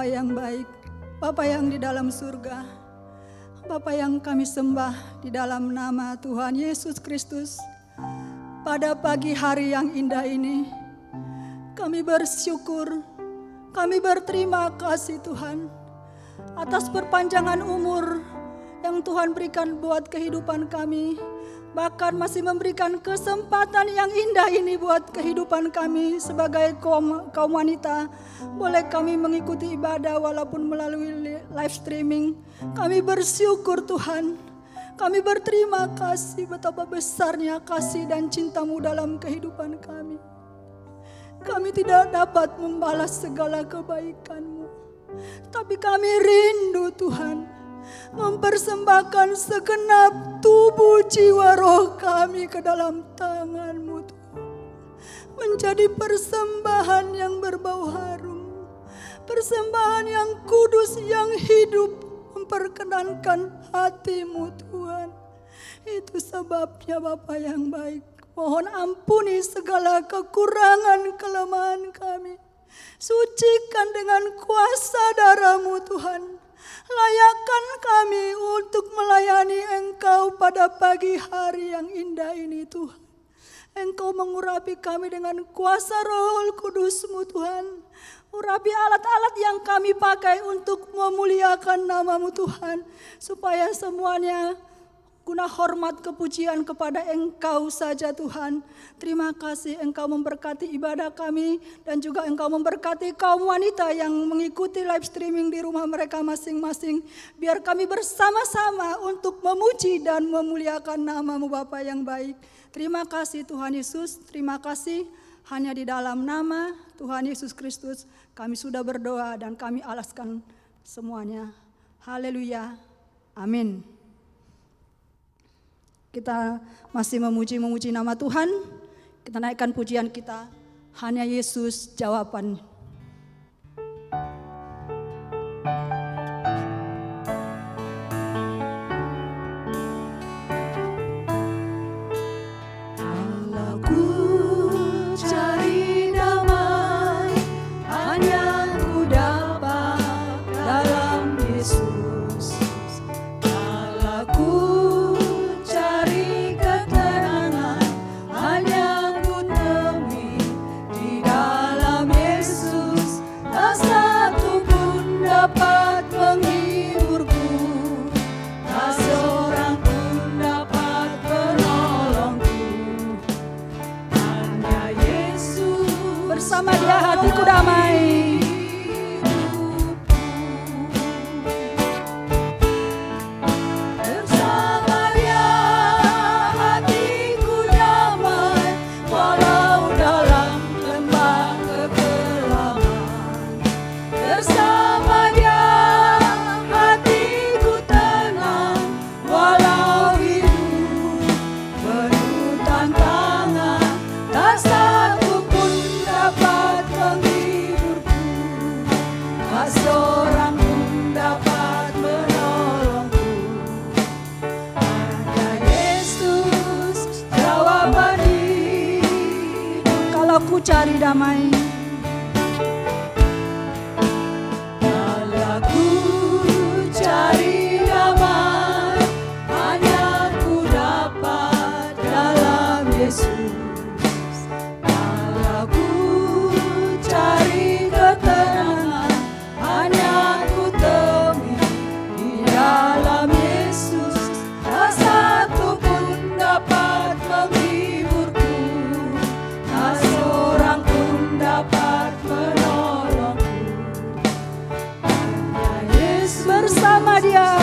Bapa yang baik, Bapa yang di dalam surga, Bapa yang kami sembah di dalam nama Tuhan Yesus Kristus. Pada pagi hari yang indah ini, kami bersyukur, kami berterima kasih Tuhan atas perpanjangan umur yang Tuhan berikan buat kehidupan kami. Bahkan masih memberikan kesempatan yang indah ini buat kehidupan kami sebagai kaum wanita. Boleh kami mengikuti ibadah walaupun melalui live streaming. Kami bersyukur Tuhan. Kami berterima kasih betapa besarnya kasih dan cinta-Mu dalam kehidupan kami. Kami tidak dapat membalas segala kebaikan-Mu, tapi kami rindu Tuhan mempersembahkan segenap tubuh jiwa roh kami ke dalam tangan-Mu Tuhan. Menjadi persembahan yang berbau harum, persembahan yang kudus, yang hidup, memperkenankan hati-Mu Tuhan. Itu sebabnya Bapa yang baik, mohon ampuni segala kekurangan kelemahan kami. Sucikan dengan kuasa darah-Mu Tuhan. Layakkan kami untuk melayani Engkau pada pagi hari yang indah ini Tuhan. Engkau mengurapi kami dengan kuasa Roh Kudus-Mu Tuhan. Urapi alat-alat yang kami pakai untuk memuliakan nama-Mu Tuhan. Supaya semuanya guna hormat kepujian kepada Engkau saja Tuhan. Terima kasih Engkau memberkati ibadah kami dan juga Engkau memberkati kaum wanita yang mengikuti live streaming di rumah mereka masing-masing. Biar kami bersama-sama untuk memuji dan memuliakan nama-Mu Bapa yang baik. Terima kasih Tuhan Yesus, terima kasih. Hanya di dalam nama Tuhan Yesus Kristus kami sudah berdoa dan kami alaskan semuanya. Haleluya, amin. Kita masih memuji nama Tuhan. Kita naikkan pujian kita. Hanya Yesus jawaban. Bersama Dia hatiku damai. Bersama Dia hatiku damai, walau dalam lembah kekelaman. Bersama Dia hatiku tenang, walau hidup penuh tantangan. Tak satu pun dapat menghiburku, tak seorang pun dapat menolongku. Hanya Yesus jawaban hidup. Kalau ku cari damai, kalau ku cari damai, hanya ku dapat dalam Yesus. Cari ketenangan, hanya ku temui di dalam Yesus. Tak satu pun dapat menghiburku, tak seorang pun dapat menolongku. Hanya Yesus bersama Dia.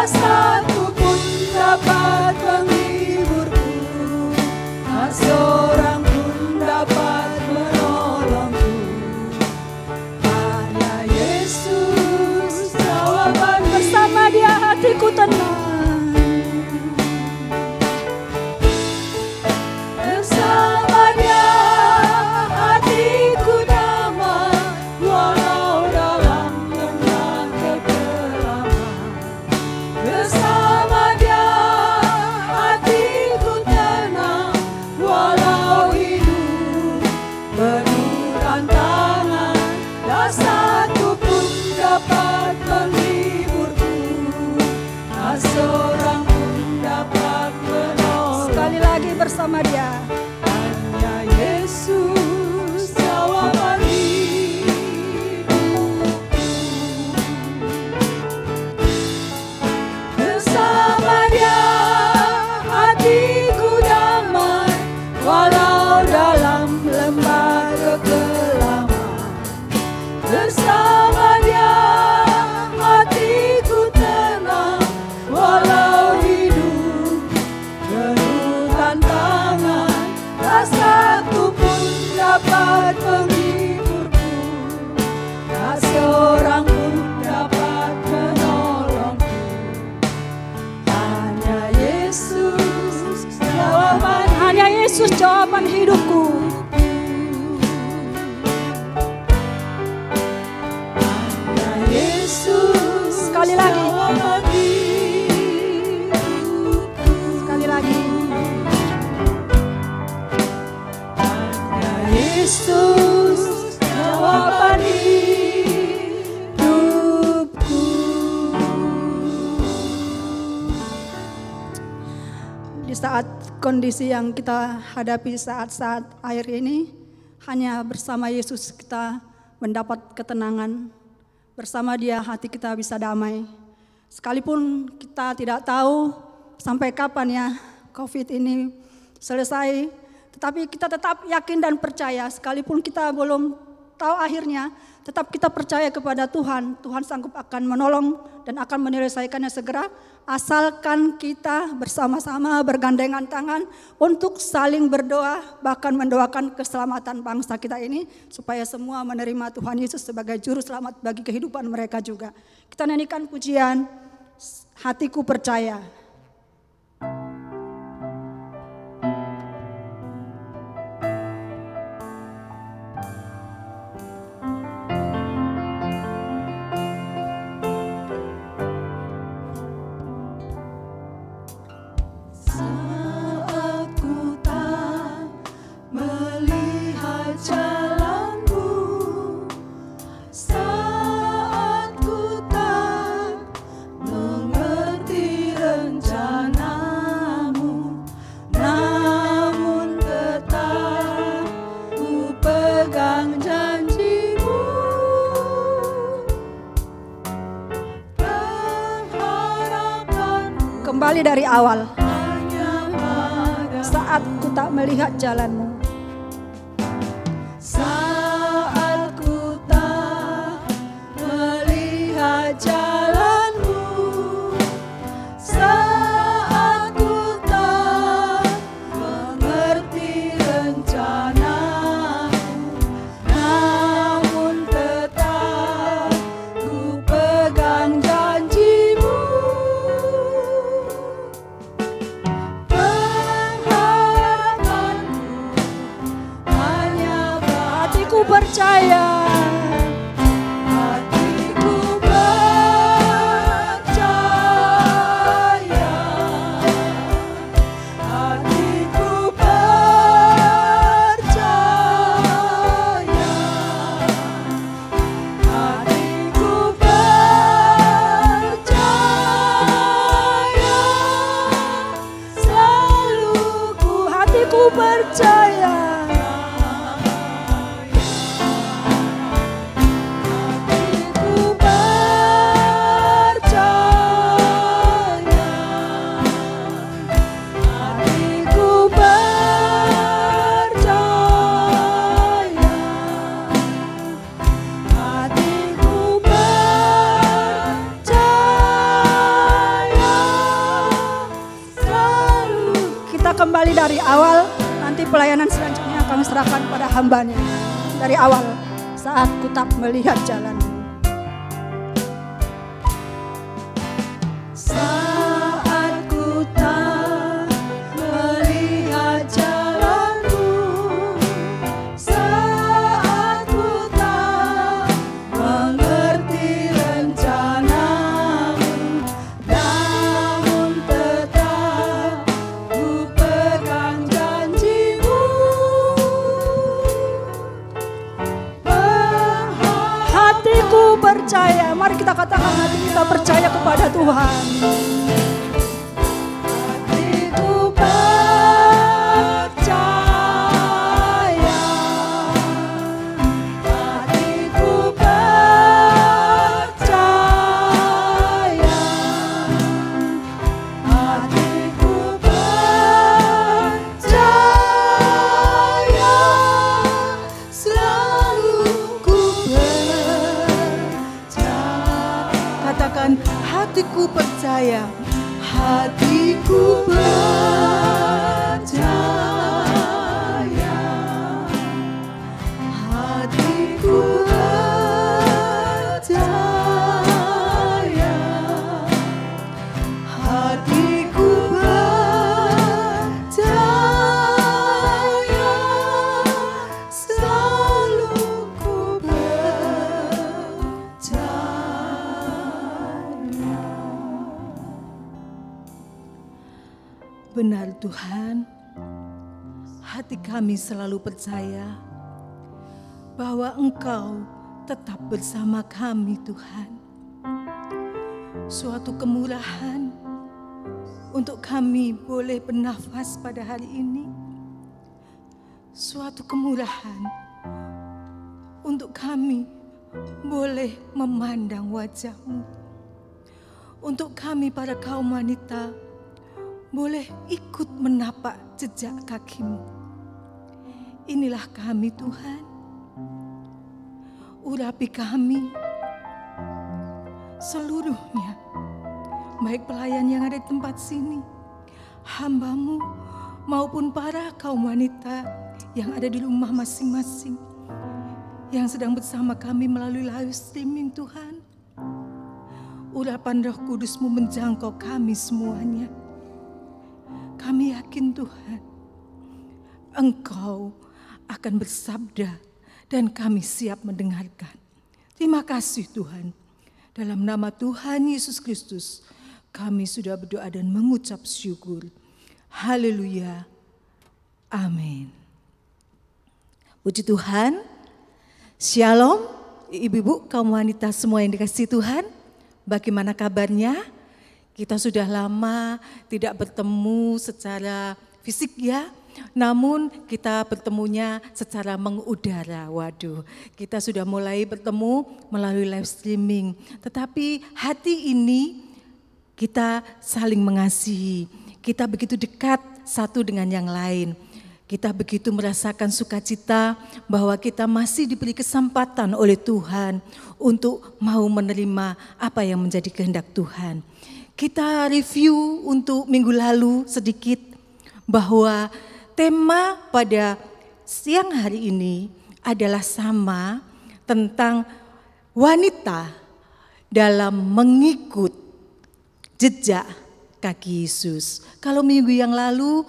Satu pun dapat menghiburku, tak seorang pun dapat menolongku. Hanya Yesus jawaban. Bersama Dia hati tak seorang pun dapat menolong. Sekali lagi bersama Dia. Hanya Yesus jawaban hidupku. Bersama Dia hatiku damai, walau dalam lembah kekelaman. Bersama Dia hatiku tenang, walau hidup penuh tantangan. Tak satu pun dapat menghiburku, tak seorang pun dapat menolongku. Hanya Yesus jawaban, Hanya Yesus jawaban hidupku. hanya Yesus Sekali lagi. jawaban hidupku. Sekali lagi. Hanya Yesus jawaban hidupku. Di saat kondisi yang kita hadapi saat-saat akhir ini, hanya bersama Yesus kita mendapat ketenangan. Bersama Dia hati kita bisa damai. Sekalipun kita tidak tahu sampai kapan ya COVID ini selesai, tetapi kita tetap yakin dan percaya. Sekalipun kita belum tahu akhirnya, tetap kita percaya kepada Tuhan. Tuhan sanggup akan menolong dan akan menyelesaikannya segera, asalkan kita bersama-sama bergandengan tangan untuk saling berdoa, bahkan mendoakan keselamatan bangsa kita ini, supaya semua menerima Tuhan Yesus sebagai juru selamat bagi kehidupan mereka juga. Kita nyanyikan pujian Hatiku Percaya. Saat ku tak melihat jalanmu, saat ku tak mengerti rencanamu, namun tetap ku pegang janjimu. Pengharapanku Kembali dari awal. hanya pada Saat ku tak melihat jalanmu, saat ku tak melihat jalanmu, saat ku tak mengerti rencanamu, namun tetap ku pegang janjimu. Pengharapanku hanya hatiku percaya. hatiku percaya, hatiku percaya, hatiku percaya, selalu ku Hatiku percaya. hatiku percaya, hatiku percaya, hatiku percaya, selalu. Kita kembali dari awal, nanti pelayanan selanjutnya kami serahkan pada hambanya. Dari awal, saat ku tak melihat jalanmu. Saat ku tak melihat jalanmu, saat ku tak mengerti rencanamu, namun tetap ku pegang janjimu. Hatiku hatiku percaya, hatiku percaya, hatiku percaya, selalu ku percaya. Benar Tuhan, hati kami selalu percaya bahwa Engkau tetap bersama kami Tuhan. Suatu kemurahan untuk kami boleh bernafas pada hari ini. Suatu kemurahan untuk kami boleh memandang wajah-Mu. Untuk kami para kaum wanita boleh ikut menapak jejak kaki-Mu. Inilah kami Tuhan. Urapi kami seluruhnya, baik pelayan yang ada di tempat sini, hamba-Mu maupun para kaum wanita yang ada di rumah masing-masing, yang sedang bersama kami melalui live streaming Tuhan. Urapan Roh Kudus-Mu menjangkau kami semuanya. Kami yakin Tuhan, Engkau akan bersabda dan kami siap mendengarkan. Terima kasih Tuhan. Dalam nama Tuhan Yesus Kristus, kami sudah berdoa dan mengucap syukur. Haleluya. Amin. Puji Tuhan. Shalom, ibu-ibu, kaum wanita semua yang dikasihi Tuhan. Bagaimana kabarnya? Kita sudah lama tidak bertemu secara fisik ya, namun kita bertemunya secara mengudara. Waduh, kita sudah mulai bertemu melalui live streaming. Tetapi hati ini kita saling mengasihi, kita begitu dekat satu dengan yang lain. Kita begitu merasakan sukacita bahwa kita masih diberi kesempatan oleh Tuhan untuk mau menerima apa yang menjadi kehendak Tuhan. Kita review untuk minggu lalu sedikit bahwa tema pada siang hari ini adalah sama tentang wanita dalam mengikut jejak kaki Yesus. Kalau minggu yang lalu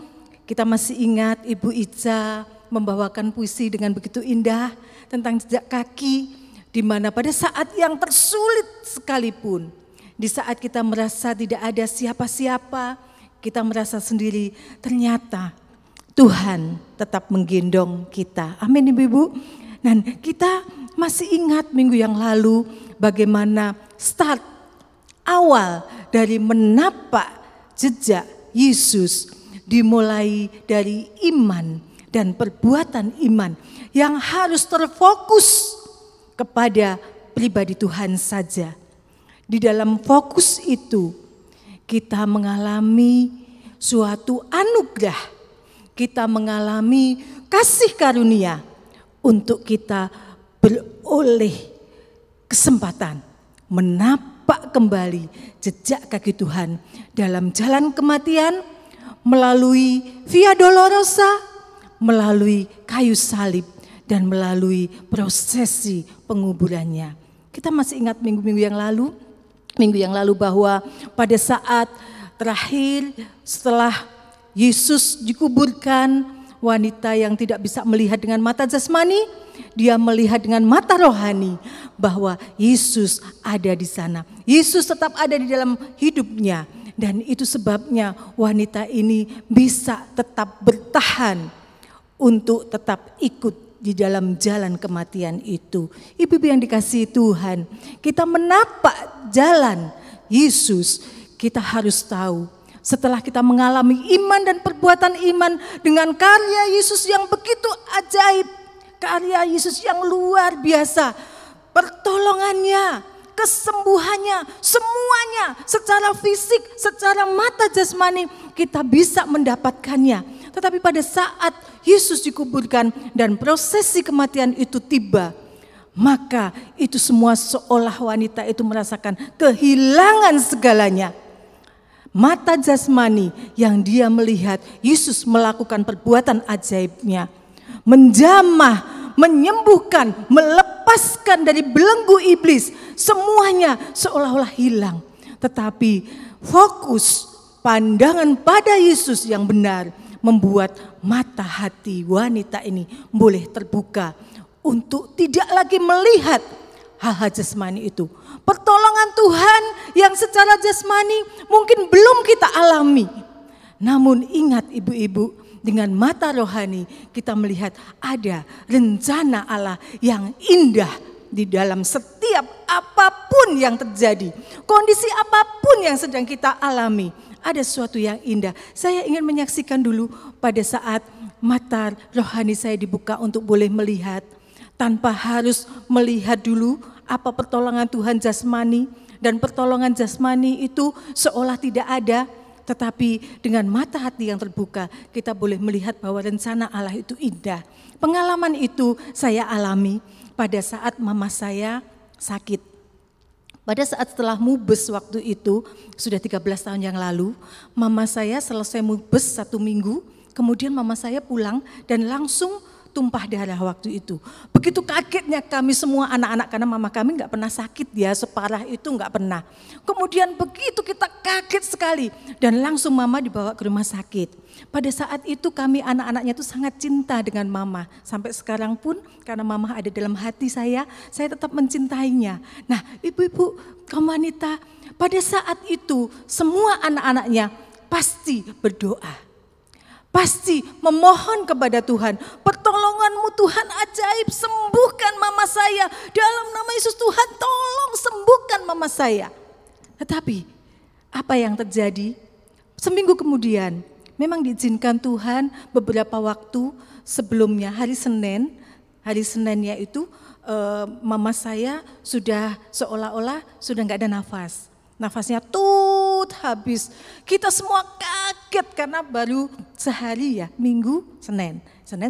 kita masih ingat Ibu Ica membawakan puisi dengan begitu indah tentang jejak kaki, di mana pada saat yang tersulit sekalipun, di saat kita merasa tidak ada siapa-siapa, kita merasa sendiri, ternyata Tuhan tetap menggendong kita. Amin ibu-ibu. Dan kita masih ingat minggu yang lalu bagaimana start awal dari menapak jejak Yesus dimulai dari iman dan perbuatan iman yang harus terfokus kepada pribadi Tuhan saja. Di dalam fokus itu kita mengalami suatu anugerah, kita mengalami kasih karunia untuk kita beroleh kesempatan menapak kembali jejak kaki Tuhan dalam jalan kematian melalui Via Dolorosa, melalui kayu salib dan melalui prosesi penguburannya. Kita masih ingat minggu yang lalu bahwa pada saat terakhir setelah Yesus dikuburkan, wanita yang tidak bisa melihat dengan mata jasmani, dia melihat dengan mata rohani bahwa Yesus ada di sana. Yesus tetap ada di dalam hidupnya, dan itu sebabnya wanita ini bisa tetap bertahan untuk tetap ikut di dalam jalan kematian itu. Ibu-ibu yang dikasihi Tuhan, kita menapak jalan Yesus, kita harus tahu setelah kita mengalami iman dan perbuatan iman dengan karya Yesus yang begitu ajaib, karya Yesus yang luar biasa, pertolongannya, kesembuhannya, semuanya secara fisik, secara mata jasmani kita bisa mendapatkannya. Tetapi pada saat Yesus dikuburkan dan prosesi kematian itu tiba, maka itu semua seolah wanita itu merasakan kehilangan segalanya. Mata jasmani yang dia melihat Yesus melakukan perbuatan ajaibnya. Menjamah, menyembuhkan, melepaskan dari belenggu iblis. Semuanya seolah-olah hilang. Tetapi fokus pandangan pada Yesus yang benar membuat mata hati wanita ini boleh terbuka untuk tidak lagi melihat hal-hal jasmani itu. Pertolongan Tuhan yang secara jasmani mungkin belum kita alami. Namun ingat ibu-ibu, dengan mata rohani kita melihat ada rencana Allah yang indah di dalam setiap apapun yang terjadi. Kondisi apapun yang sedang kita alami, ada sesuatu yang indah. Saya ingin menyaksikan dulu pada saat mata rohani saya dibuka untuk boleh melihat. Tanpa harus melihat dulu apa pertolongan Tuhan jasmani, dan pertolongan jasmani itu seolah tidak ada, tetapi dengan mata hati yang terbuka kita boleh melihat bahwa rencana Allah itu indah. Pengalaman itu saya alami pada saat mama saya sakit. Pada saat setelah mubes waktu itu, sudah 13 tahun yang lalu, mama saya selesai mubes 1 minggu, kemudian mama saya pulang dan langsung tumpah darah waktu itu. Begitu kagetnya kami semua anak-anak, karena mama kami nggak pernah sakit ya, separah itu nggak pernah. Kemudian begitu kita kaget sekali dan langsung mama dibawa ke rumah sakit. Pada saat itu kami anak-anaknya itu sangat cinta dengan mama. Sampai sekarang pun karena mama ada dalam hati saya tetap mencintainya. Nah ibu-ibu kaum wanita, pada saat itu semua anak-anaknya pasti berdoa. Pasti memohon kepada Tuhan, pertolongan-Mu Tuhan ajaib, sembuhkan mama saya. Dalam nama Yesus Tuhan, tolong sembuhkan mama saya. Tetapi apa yang terjadi? Seminggu kemudian, memang diizinkan Tuhan beberapa waktu sebelumnya, hari Seninnya itu mama saya sudah seolah-olah sudah nggak ada nafas. Nafasnya habis. Kita semua kaget karena baru sehari ya, Minggu, Senin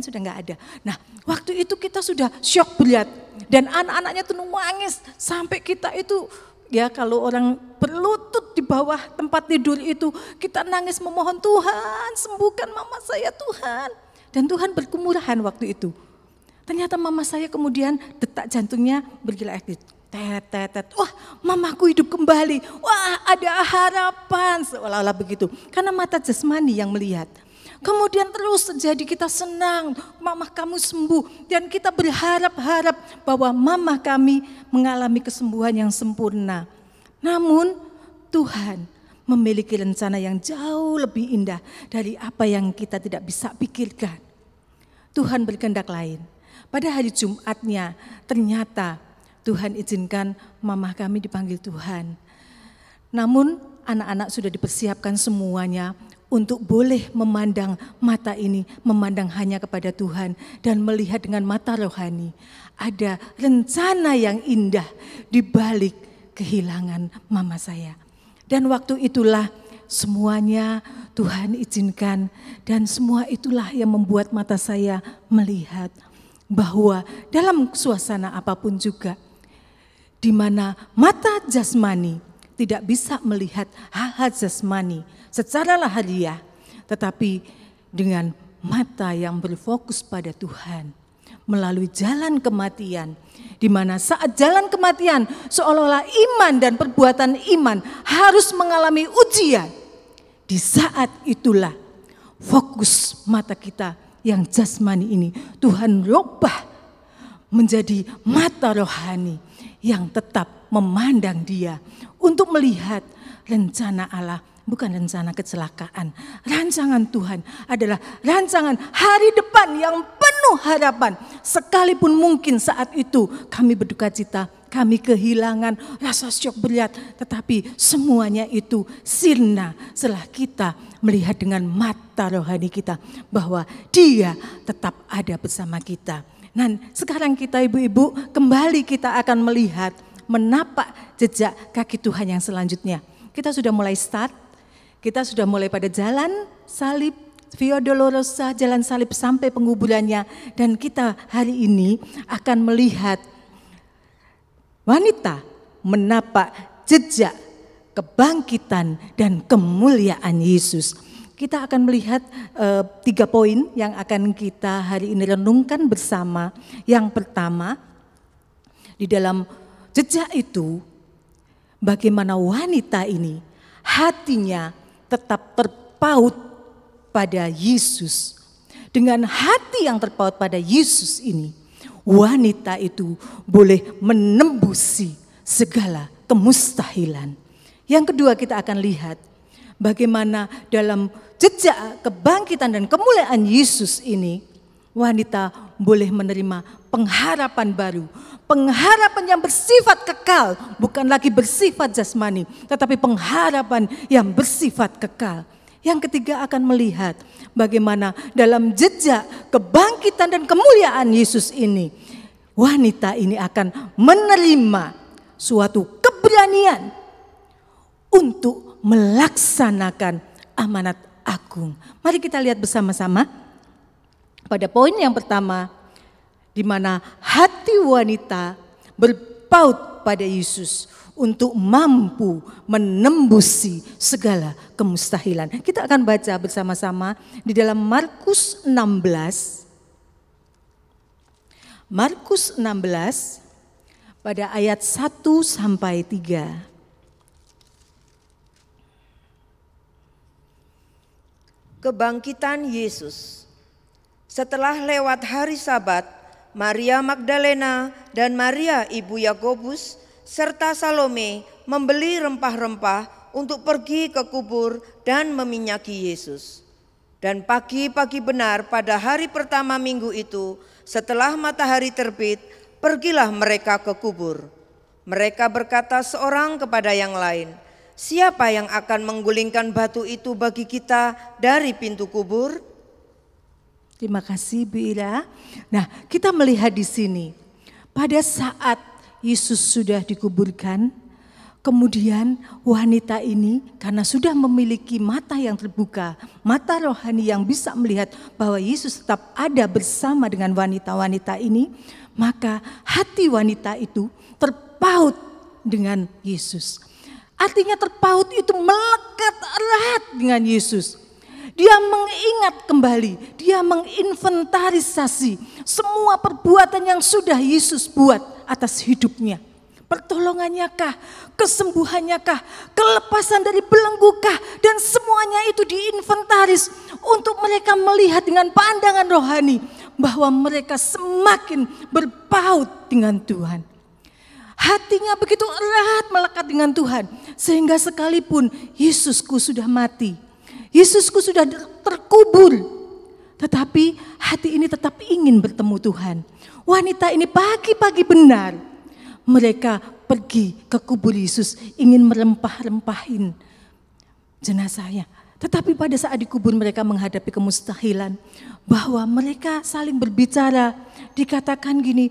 sudah nggak ada. Nah waktu itu kita sudah syok berat dan anak-anaknya tuh nangis sampai kita itu ya, kalau orang berlutut di bawah tempat tidur itu kita nangis memohon, Tuhan sembuhkan mama saya Tuhan. Dan Tuhan berkemurahan waktu itu. Ternyata mama saya kemudian detak jantungnya bergerak. Tet. Wah, mamaku hidup kembali. Wah, ada harapan. Seolah-olah begitu. Karena mata jasmani yang melihat. Kemudian terus terjadi, kita senang, mama kamu sembuh. Dan kita berharap-harap bahwa mama kami mengalami kesembuhan yang sempurna. Namun Tuhan memiliki rencana yang jauh lebih indah dari apa yang kita tidak bisa pikirkan. Tuhan berkehendak lain. Pada hari Jumatnya ternyata Tuhan izinkan mama kami dipanggil Tuhan. Namun anak-anak sudah dipersiapkan semuanya untuk boleh memandang mata ini, memandang hanya kepada Tuhan dan melihat dengan mata rohani. Ada rencana yang indah di balik kehilangan mama saya. Dan waktu itulah semuanya Tuhan izinkan, dan semua itulah yang membuat mata saya melihat bahwa dalam suasana apapun juga, di mana mata jasmani tidak bisa melihat hal-hal jasmani secara lahiriah, tetapi dengan mata yang berfokus pada Tuhan melalui jalan kematian, di mana saat jalan kematian seolah-olah iman dan perbuatan iman harus mengalami ujian. Di saat itulah fokus mata kita yang jasmani ini Tuhan rubah menjadi mata rohani yang tetap memandang Dia untuk melihat rencana Allah, bukan rencana kecelakaan. Rancangan Tuhan adalah rancangan hari depan yang penuh harapan. Sekalipun mungkin saat itu kami berduka cita, kami kehilangan rasa syok berat, tetapi semuanya itu sirna setelah kita melihat dengan mata rohani kita bahwa Dia tetap ada bersama kita. Nah sekarang kita ibu-ibu kembali kita akan melihat, menapak jejak kaki Tuhan yang selanjutnya. Kita sudah mulai start, kita sudah mulai pada jalan salib, Via Dolorosa, jalan salib sampai penguburannya. Dan kita hari ini akan melihat wanita menapak jejak kebangkitan dan kemuliaan Yesus. Kita akan melihat 3 poin yang akan kita hari ini renungkan bersama. Yang pertama, di dalam jejak itu, bagaimana wanita ini hatinya tetap terpaut pada Yesus. Dengan hati yang terpaut pada Yesus ini, wanita itu boleh menembusi segala kemustahilan. Yang kedua, kita akan lihat bagaimana dalam jejak kebangkitan dan kemuliaan Yesus ini, wanita boleh menerima pengharapan baru. Pengharapan yang bersifat kekal, bukan lagi bersifat jasmani, tetapi pengharapan yang bersifat kekal. Yang ketiga, akan melihat bagaimana dalam jejak kebangkitan dan kemuliaan Yesus ini, wanita ini akan menerima suatu keberanian untuk melaksanakan amanat agung. Mari kita lihat bersama-sama pada poin yang pertama, di mana hati wanita berpaut pada Yesus untuk mampu menembusi segala kemustahilan. Kita akan baca bersama-sama di dalam Markus 16. Markus 16 pada ayat 1 sampai 3. Kebangkitan Yesus. Setelah lewat hari Sabat, Maria Magdalena dan Maria ibu Yakobus serta Salome membeli rempah-rempah untuk pergi ke kubur dan meminyaki Yesus. Dan pagi-pagi benar pada hari pertama minggu itu, setelah matahari terbit, pergilah mereka ke kubur. Mereka berkata seorang kepada yang lain, "Siapa yang akan menggulingkan batu itu bagi kita dari pintu kubur?" Terima kasih Bu Ira. Nah, kita melihat di sini pada saat Yesus sudah dikuburkan, kemudian wanita ini karena sudah memiliki mata yang terbuka, mata rohani yang bisa melihat bahwa Yesus tetap ada bersama dengan wanita-wanita ini, maka hati wanita itu terpaut dengan Yesus. Artinya terpaut itu melekat erat dengan Yesus. Dia mengingat kembali, dia menginventarisasi semua perbuatan yang sudah Yesus buat atas hidupnya. Pertolongannya kah, kesembuhannya kah, kelepasan dari belenggu kah, dan semuanya itu diinventaris untuk mereka melihat dengan pandangan rohani bahwa mereka semakin berpaut dengan Tuhan. Hatinya begitu erat melekat dengan Tuhan, sehingga sekalipun Yesusku sudah mati, Yesusku sudah terkubur, tetapi hati ini tetap ingin bertemu Tuhan. Wanita ini pagi-pagi benar, mereka pergi ke kubur Yesus, ingin merempah-rempahin jenazahnya. Tetapi pada saat dikubur mereka menghadapi kemustahilan, bahwa mereka saling berbicara, dikatakan gini,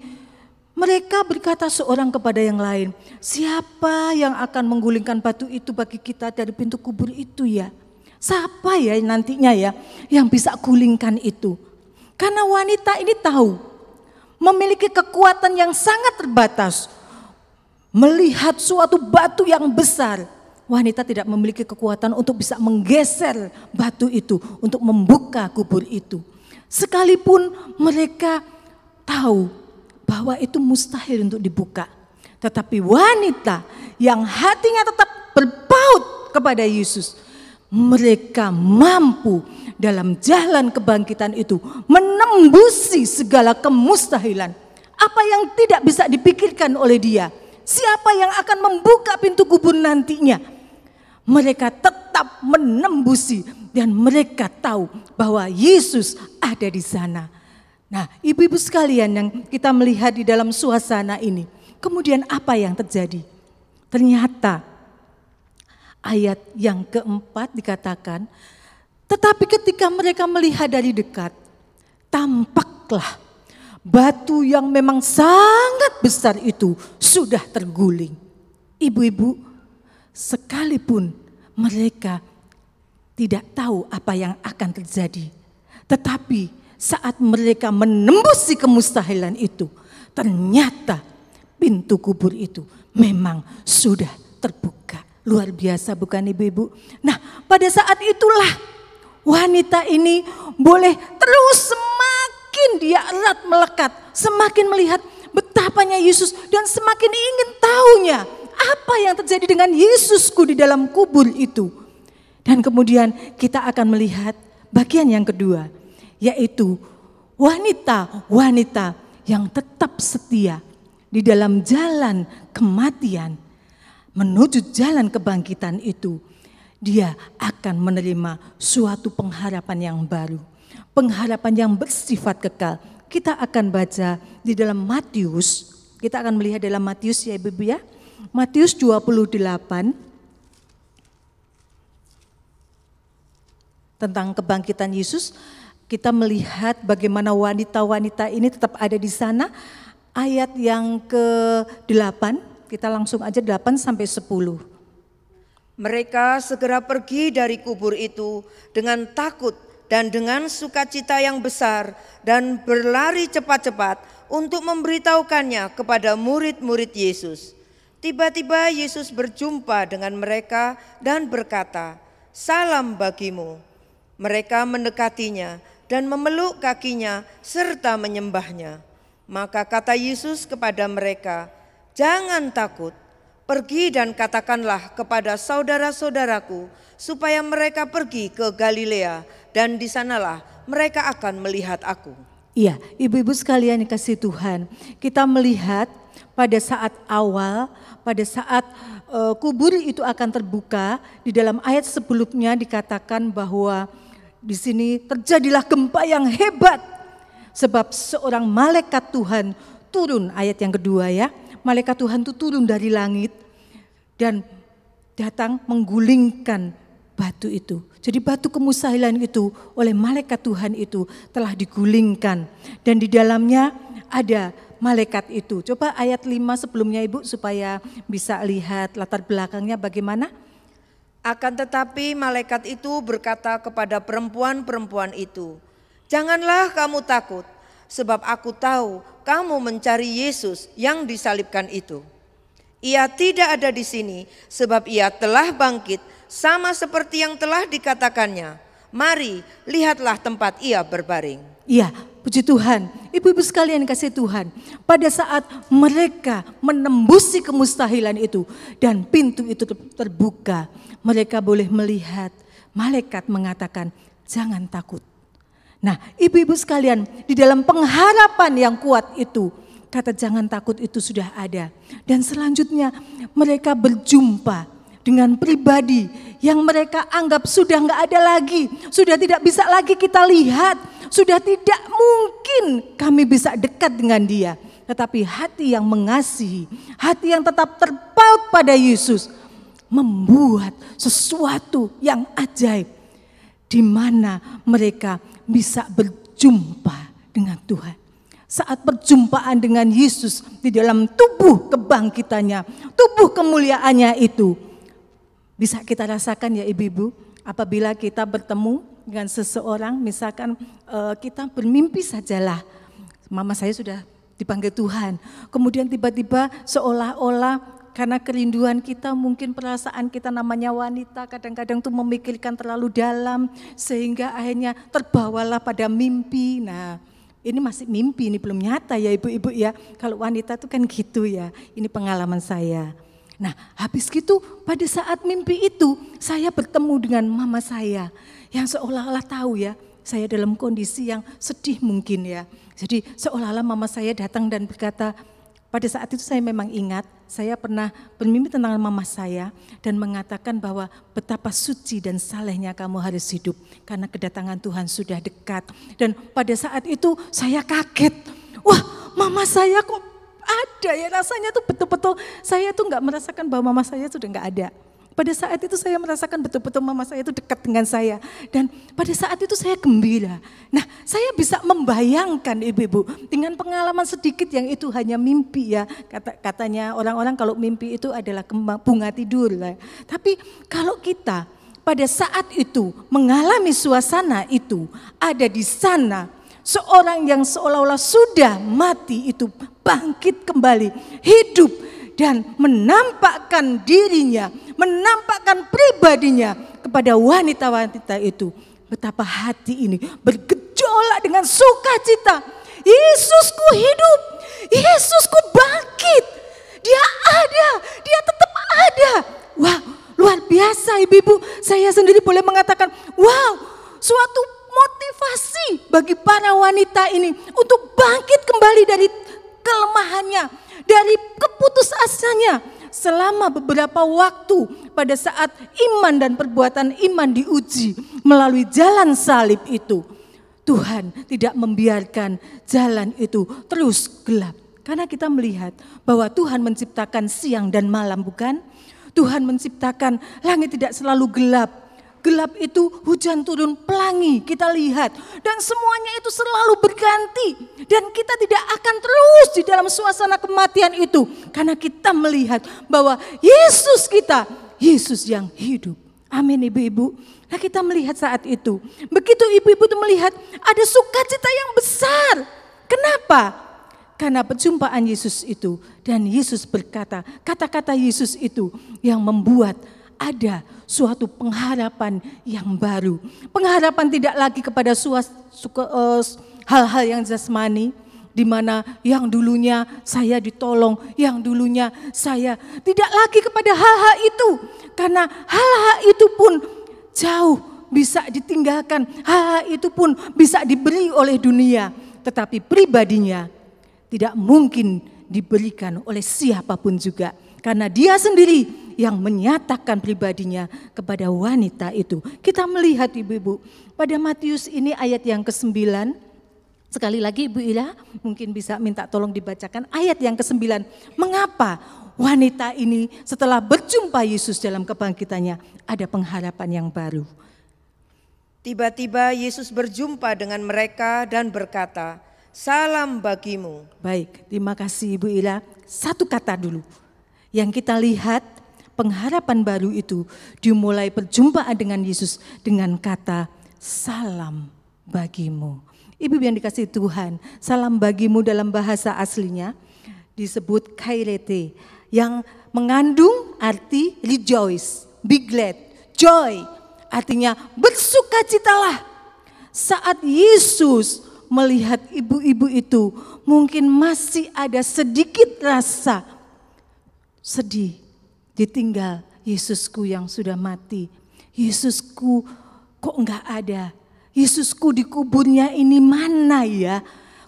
mereka berkata seorang kepada yang lain, "Siapa yang akan menggulingkan batu itu bagi kita dari pintu kubur itu ya? Siapa ya nantinya ya yang bisa gulingkan itu?" Karena wanita ini tahu, memiliki kekuatan yang sangat terbatas. Melihat suatu batu yang besar, wanita tidak memiliki kekuatan untuk bisa menggeser batu itu, untuk membuka kubur itu. Sekalipun mereka tahu bahwa itu mustahil untuk dibuka. Tetapi wanita yang hatinya tetap berpaut kepada Yesus, mereka mampu dalam jalan kebangkitan itu menembusi segala kemustahilan. Apa yang tidak bisa dipikirkan oleh dia, siapa yang akan membuka pintu kubur nantinya, mereka tetap menembusi dan mereka tahu bahwa Yesus ada di sana. Nah, ibu-ibu sekalian yang kita melihat di dalam suasana ini, kemudian apa yang terjadi? Ternyata ayat yang keempat dikatakan, tetapi ketika mereka melihat dari dekat, tampaklah batu yang memang sangat besar itu sudah terguling. Ibu-ibu, sekalipun mereka tidak tahu apa yang akan terjadi, tetapi saat mereka menembusi kemustahilan itu, ternyata pintu kubur itu memang sudah terbuka. Luar biasa bukan ibu-ibu? Nah, pada saat itulah wanita ini boleh terus semakin dia erat melekat, semakin melihat betapanya Yesus dan semakin ingin tahunya apa yang terjadi dengan Yesusku di dalam kubur itu. Dan kemudian kita akan melihat bagian yang kedua, yaitu wanita-wanita yang tetap setia di dalam jalan kematian menuju jalan kebangkitan itu. Dia akan menerima suatu pengharapan yang baru, pengharapan yang bersifat kekal. Kita akan baca di dalam Matius, kita akan melihat dalam Matius ya ibu ya. Matius 28 tentang kebangkitan Yesus. Kita melihat bagaimana wanita-wanita ini tetap ada di sana. Ayat yang ke-8, kita langsung aja 8 sampai 10. Mereka segera pergi dari kubur itu dengan takut dan dengan sukacita yang besar dan berlari cepat-cepat untuk memberitahukannya kepada murid-murid Yesus. Tiba-tiba Yesus berjumpa dengan mereka dan berkata, "Salam bagimu." Mereka mendekatinya dan memeluk kakinya serta menyembahnya. Maka kata Yesus kepada mereka, "Jangan takut, pergi dan katakanlah kepada saudara-saudaraku supaya mereka pergi ke Galilea dan di sanalah mereka akan melihat aku." Iya, ibu-ibu sekalian dikasih Tuhan, kita melihat pada saat awal, pada saat kubur itu akan terbuka, di dalam ayat sebelumnya dikatakan bahwa di sini terjadilah gempa yang hebat sebab seorang malaikat Tuhan turun, ayat yang kedua ya. Malaikat Tuhan itu turun dari langit dan datang menggulingkan batu itu. Jadi batu kemustahilan itu oleh malaikat Tuhan itu telah digulingkan dan di dalamnya ada malaikat itu. Coba ayat 5 sebelumnya ibu supaya bisa lihat latar belakangnya bagaimana. Akan tetapi malaikat itu berkata kepada perempuan-perempuan itu, "Janganlah kamu takut, sebab aku tahu kamu mencari Yesus yang disalibkan itu. Ia tidak ada di sini, sebab ia telah bangkit sama seperti yang telah dikatakannya. Mari, lihatlah tempat ia berbaring." Iya, puji Tuhan. Ibu-ibu sekalian kasih Tuhan, pada saat mereka menembusi kemustahilan itu dan pintu itu terbuka, mereka boleh melihat malaikat mengatakan, "Jangan takut." Nah, ibu-ibu sekalian, di dalam pengharapan yang kuat itu, kata "jangan takut" itu sudah ada. Dan selanjutnya mereka berjumpa dengan pribadi yang mereka anggap sudah enggak ada lagi, sudah tidak bisa lagi kita lihat, sudah tidak mungkin kami bisa dekat dengan dia. Tetapi hati yang mengasihi, hati yang tetap terpaut pada Yesus, membuat sesuatu yang ajaib di mana mereka bisa berjumpa dengan Tuhan. Saat perjumpaan dengan Yesus di dalam tubuh kebangkitannya, tubuh kemuliaannya itu, bisa kita rasakan ya ibu-ibu, apabila kita bertemu dengan seseorang, misalkan kita bermimpi sajalah, mama saya sudah dipanggil Tuhan, kemudian tiba-tiba seolah-olah karena kerinduan kita, mungkin perasaan kita namanya wanita kadang-kadang tuh memikirkan terlalu dalam sehingga akhirnya terbawalah pada mimpi. Nah, ini masih mimpi, ini belum nyata ya ibu-ibu ya. Kalau wanita tuh kan gitu ya, ini pengalaman saya. Nah, habis gitu pada saat mimpi itu saya bertemu dengan mama saya yang seolah-olah tahu ya, saya dalam kondisi yang sedih mungkin ya. Jadi seolah-olah mama saya datang dan berkata, pada saat itu saya memang ingat, saya pernah bermimpi tentang mama saya dan mengatakan bahwa betapa suci dan salehnya kamu harus hidup karena kedatangan Tuhan sudah dekat. Dan pada saat itu saya kaget, wah mama saya kok ada ya, rasanya tuh betul-betul saya tuh gak merasakan bahwa mama saya sudah gak ada. Pada saat itu saya merasakan betul-betul mama saya itu dekat dengan saya. Dan pada saat itu saya gembira. Nah, saya bisa membayangkan ibu-ibu dengan pengalaman sedikit yang itu hanya mimpi ya. Katanya orang-orang kalau mimpi itu adalah bunga tidur lah. Tapi kalau kita pada saat itu mengalami suasana itu, ada di sana seorang yang seolah-olah sudah mati itu bangkit kembali, hidup dan menampakkan dirinya, menampakkan pribadinya kepada wanita-wanita itu. Betapa hati ini bergejolak dengan sukacita. Yesusku hidup, Yesusku bangkit. Dia ada, dia tetap ada. Wah, luar biasa ibu-ibu. Saya sendiri boleh mengatakan, wow, suatu motivasi bagi para wanita ini untuk bangkit kembali dari kelemahannya, dari keputusasanya. Selama beberapa waktu pada saat iman dan perbuatan iman diuji melalui jalan salib itu, Tuhan tidak membiarkan jalan itu terus gelap. Karena kita melihat bahwa Tuhan menciptakan siang dan malam, bukan? Tuhan menciptakan langit tidak selalu gelap. Gelap itu hujan turun pelangi, kita lihat. Dan semuanya itu selalu berganti. Dan kita tidak akan terus di dalam suasana kematian itu. Karena kita melihat bahwa Yesus kita, Yesus yang hidup. Amin ibu-ibu. Nah kita melihat saat itu. Begitu ibu-ibu itu melihat ada sukacita yang besar. Kenapa? Karena perjumpaan Yesus itu. Dan Yesus berkata, kata-kata Yesus itu yang membuat ada suatu pengharapan yang baru. Pengharapan tidak lagi kepada hal-hal yang jasmani, di mana yang dulunya saya ditolong, yang dulunya saya tidak lagi kepada hal-hal itu. Karena hal-hal itu pun jauh bisa ditinggalkan, hal-hal itu pun bisa diberi oleh dunia. Tetapi pribadinya tidak mungkin diberikan oleh siapapun juga. Karena dia sendiri yang menyatakan pribadinya kepada wanita itu. Kita melihat ibu-ibu, pada Matius ini ayat yang ke-9. Sekali lagi Ibu Ira mungkin bisa minta tolong dibacakan ayat yang ke-9. Mengapa wanita ini setelah berjumpa Yesus dalam kebangkitannya ada pengharapan yang baru. Tiba-tiba Yesus berjumpa dengan mereka dan berkata, "Salam bagimu." Baik, terima kasih Ibu Ira. Satu kata dulu. Yang kita lihat pengharapan baru itu dimulai perjumpaan dengan Yesus dengan kata salam bagimu. Ibu yang dikasihi Tuhan, salam bagimu dalam bahasa aslinya disebut kairete yang mengandung arti rejoice, be glad, joy. Artinya bersukacitalah. Saat Yesus melihat ibu-ibu itu mungkin masih ada sedikit rasa sedih, ditinggal Yesusku yang sudah mati. Yesusku kok enggak ada? Yesusku di kuburnya ini mana ya?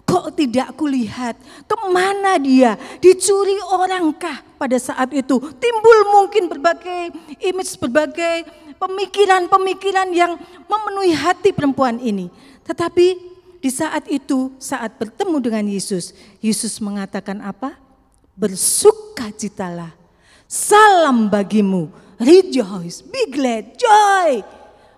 Kok tidak kulihat? Kemana dia? Dicuri orangkah pada saat itu? Timbul mungkin berbagai image, berbagai pemikiran-pemikiran yang memenuhi hati perempuan ini. Tetapi di saat itu, saat bertemu dengan Yesus, Yesus mengatakan apa? Bersukacitalah, salam bagimu, rejoice, be glad, joy.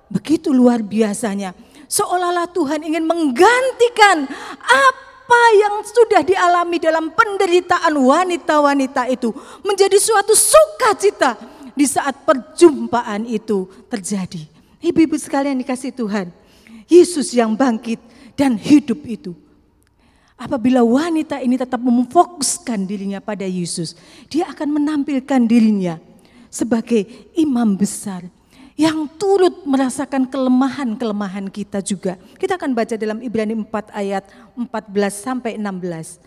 Begitu luar biasanya, seolah-olah Tuhan ingin menggantikan apa yang sudah dialami dalam penderitaan wanita-wanita itu menjadi suatu sukacita di saat perjumpaan itu terjadi. Ibu-ibu sekalian dikasih Tuhan, Yesus yang bangkit dan hidup itu. Apabila wanita ini tetap memfokuskan dirinya pada Yesus, dia akan menampilkan dirinya sebagai imam besar yang turut merasakan kelemahan-kelemahan kita juga. Kita akan baca dalam Ibrani 4 ayat 14 sampai 16.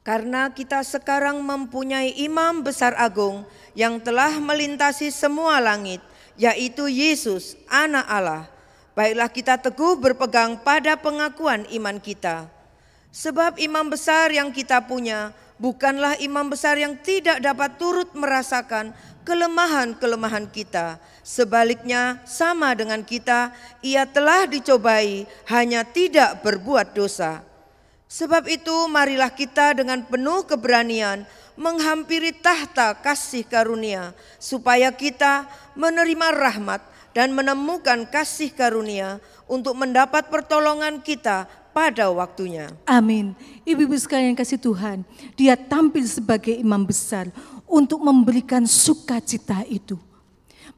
Karena kita sekarang mempunyai imam besar agung yang telah melintasi semua langit, yaitu Yesus, Anak Allah. Baiklah kita teguh berpegang pada pengakuan iman kita. Sebab imam besar yang kita punya bukanlah imam besar yang tidak dapat turut merasakan kelemahan-kelemahan kita. Sebaliknya sama dengan kita, ia telah dicobai, hanya tidak berbuat dosa. Sebab itu marilah kita dengan penuh keberanian menghampiri tahta kasih karunia, supaya kita menerima rahmat dan menemukan kasih karunia untuk mendapat pertolongan kita pada waktunya. Amin. Ibu-ibu sekalian kasih Tuhan, dia tampil sebagai imam besar untuk memberikan sukacita itu.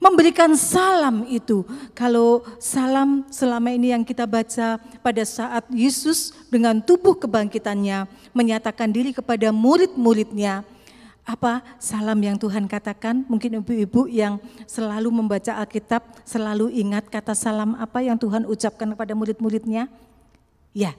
memberikan salam itu. Kalau salam selama ini yang kita baca pada saat Yesus dengan tubuh kebangkitannya menyatakan diri kepada murid-muridnya. Apa salam yang Tuhan katakan? Mungkin ibu-ibu yang selalu membaca Alkitab selalu ingat kata salam apa yang Tuhan ucapkan kepada murid-muridnya? Ya,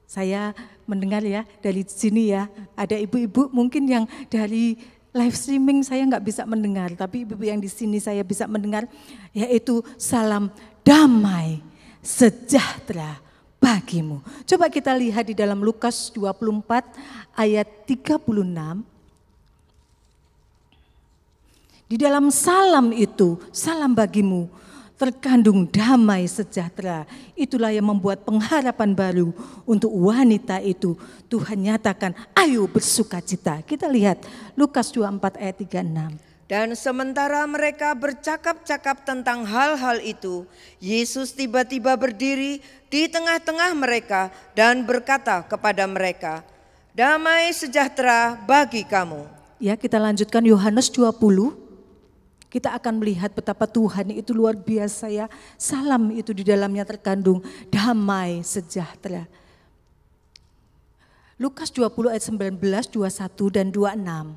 saya mendengar ya dari sini ya, ada ibu-ibu mungkin yang dari live streaming saya nggak bisa mendengar, tapi ibu-ibu yang di sini saya bisa mendengar, yaitu salam damai sejahtera bagimu. Coba kita lihat di dalam Lukas 24 ayat 36. Di dalam salam itu, salam bagimu, terkandung damai sejahtera. Itulah yang membuat pengharapan baru untuk wanita itu. Tuhan nyatakan, ayo bersukacita. Kita lihat Lukas 24 ayat 36. Dan sementara mereka bercakap-cakap tentang hal-hal itu, Yesus tiba-tiba berdiri di tengah-tengah mereka dan berkata kepada mereka, damai sejahtera bagi kamu. Ya, kita lanjutkan Yohanes 20. Kita akan melihat betapa Tuhan itu luar biasa ya. Salam itu di dalamnya terkandung damai sejahtera. Lukas 20 ayat 19, 21 dan 26.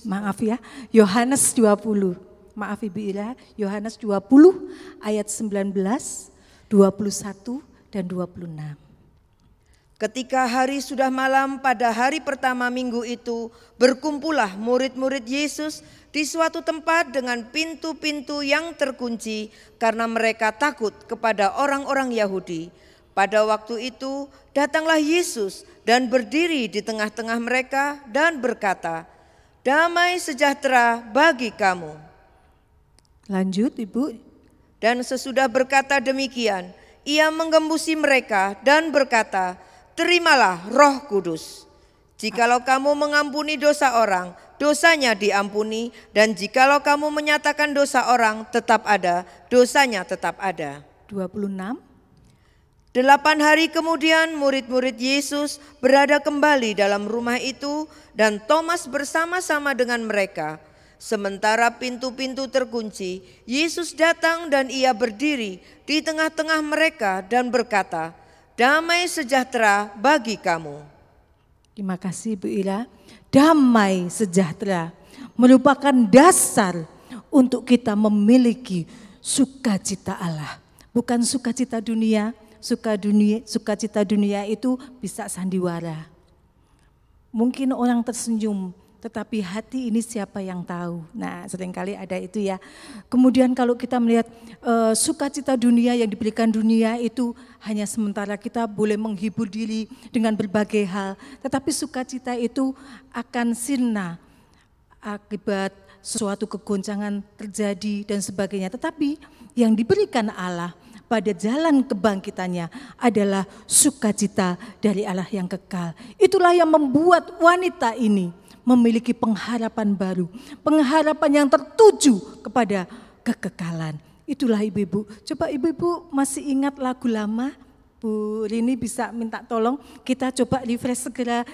Maaf ya, Yohanes 20. Maaf Ibu Ira, Yohanes 20 ayat 19, 21 dan 26. Ketika hari sudah malam pada hari pertama minggu itu, berkumpullah murid-murid Yesus di suatu tempat dengan pintu-pintu yang terkunci karena mereka takut kepada orang-orang Yahudi. Pada waktu itu datanglah Yesus dan berdiri di tengah-tengah mereka dan berkata, damai sejahtera bagi kamu. Lanjut Ibu. Dan sesudah berkata demikian, ia menggembusi mereka dan berkata, terimalah Roh Kudus. Jikalau kamu mengampuni dosa orang, dosanya diampuni. Dan jikalau kamu menyatakan dosa orang tetap ada, dosanya tetap ada. 26. 8 hari kemudian murid-murid Yesus berada kembali dalam rumah itu dan Thomas bersama-sama dengan mereka. Sementara pintu-pintu terkunci, Yesus datang dan ia berdiri di tengah-tengah mereka dan berkata, damai sejahtera bagi kamu. Terima kasih Bu Ira. Damai sejahtera merupakan dasar untuk kita memiliki sukacita Allah. Bukan sukacita dunia, sukacita dunia itu bisa sandiwara. Mungkin orang tersenyum, tetapi hati ini siapa yang tahu. Nah seringkali ada itu ya. Kemudian kalau kita melihat sukacita dunia yang diberikan dunia itu hanya sementara, kita boleh menghibur diri dengan berbagai hal. Tetapi sukacita itu akan sirna akibat suatu kegoncangan terjadi dan sebagainya. Tetapi yang diberikan Allah pada jalan kebangkitannya adalah sukacita dari Allah yang kekal. Itulah yang membuat wanita ini memiliki pengharapan baru, pengharapan yang tertuju kepada kekekalan. Itulah ibu-ibu. Coba ibu-ibu masih ingat lagu lama? Bu Rini bisa minta tolong kita coba refresh segera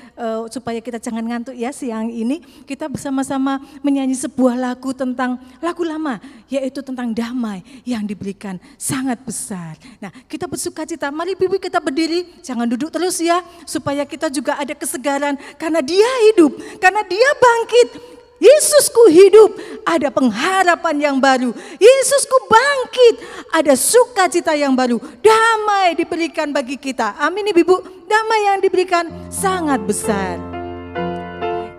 supaya kita jangan ngantuk ya siang ini. Kita bersama-sama menyanyi sebuah lagu tentang lagu lama, yaitu tentang damai yang diberikan sangat besar. Nah kita bersukacita, mari ibu-ibu kita berdiri, jangan duduk terus ya, supaya kita juga ada kesegaran karena dia hidup, karena dia bangkit. Yesusku hidup, ada pengharapan yang baru. Yesusku bangkit, ada sukacita yang baru. Damai diberikan bagi kita. Amin ibu-ibu, damai yang diberikan sangat besar.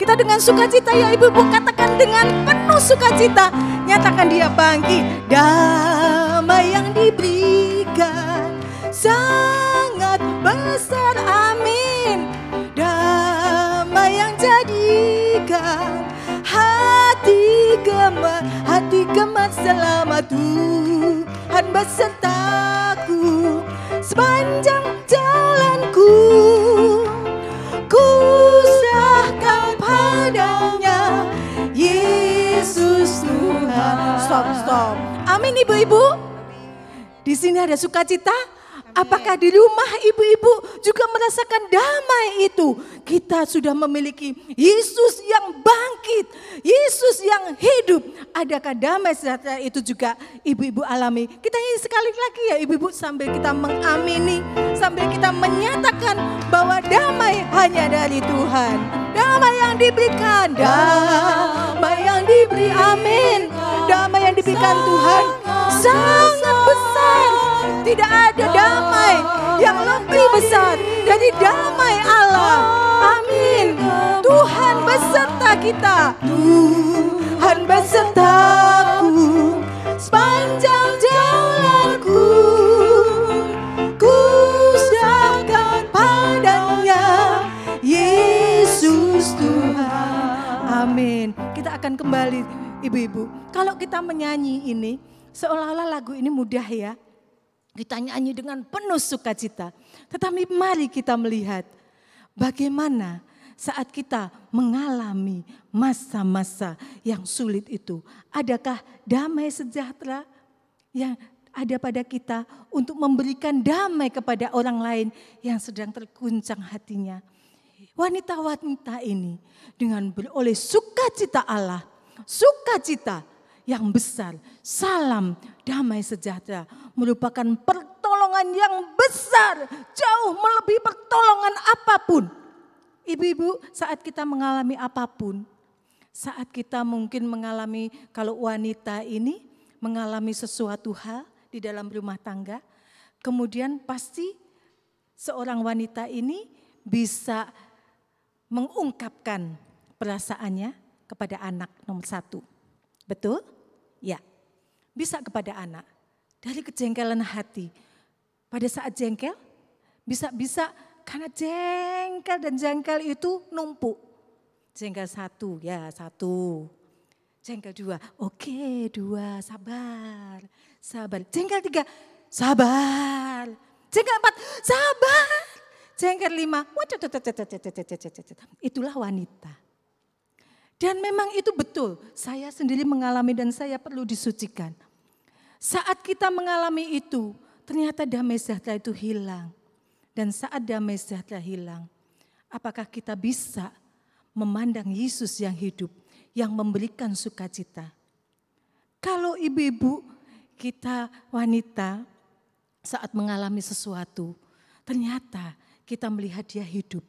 Kita dengan sukacita ya ibu-ibu, katakan dengan penuh sukacita. Nyatakan dia bangkit. Damai yang diberikan sangat besar, amin. Damai yang jadikan hati gemat selama Tuhan besertaku sepanjang jalanku. Ku serahkan padanya, Yesus Tuhan. Stop. Amin ibu-ibu. Di sini ada sukacita, Apakah di rumah ibu-ibu juga merasakan damai itu? Kita sudah memiliki Yesus yang bangkit, Yesus yang hidup. Adakah damai sejahtera itu juga ibu-ibu alami? Kita nyanyi sekali lagi ya ibu-ibu sambil kita mengamini, sambil kita menyatakan bahwa damai hanya dari Tuhan. Damai yang diberikan, damai yang diberi, amin. Damai yang diberikan Tuhan sangat besar. Tidak ada damai yang lebih besar dari damai Allah. Amin. Tuhan beserta kita. Tuhan besertaku sepanjang jalanku. Ku serahkan padanya Yesus Tuhan. Amin. Kita akan kembali ibu-ibu. Kalau kita menyanyi ini seolah-olah lagu ini mudah ya. Kita nyanyi dengan penuh sukacita. Tetapi mari kita melihat bagaimana saat kita mengalami masa-masa yang sulit itu. Adakah damai sejahtera yang ada pada kita untuk memberikan damai kepada orang lain yang sedang terguncang hatinya. Wanita-wanita ini dengan beroleh sukacita Allah, sukacita yang besar, salam damai sejahtera merupakan pertolongan yang besar, jauh melebihi pertolongan apapun. Ibu-ibu, saat kita mengalami apapun, saat kita mungkin mengalami, kalau wanita ini mengalami sesuatu hal di dalam rumah tangga, kemudian pasti seorang wanita ini bisa mengungkapkan perasaannya kepada anak nomor 1. Betul? Ya, bisa kepada anak. Dari kejengkelan hati. Pada saat jengkel, bisa karena jengkel dan jengkel itu numpuk. Jengkel 1, ya 1. Jengkel 2, oke 2, sabar. Jengkel 3, sabar. Jengkel 4, sabar. Jengkel 5, itulah wanita. Dan memang itu betul, saya sendiri mengalami dan saya perlu disucikan. Saat kita mengalami itu, ternyata damai sejahtera itu hilang. Dan saat damai sejahtera hilang, apakah kita bisa memandang Yesus yang hidup, yang memberikan sukacita? Kalau ibu-ibu, kita wanita saat mengalami sesuatu, ternyata kita melihat dia hidup.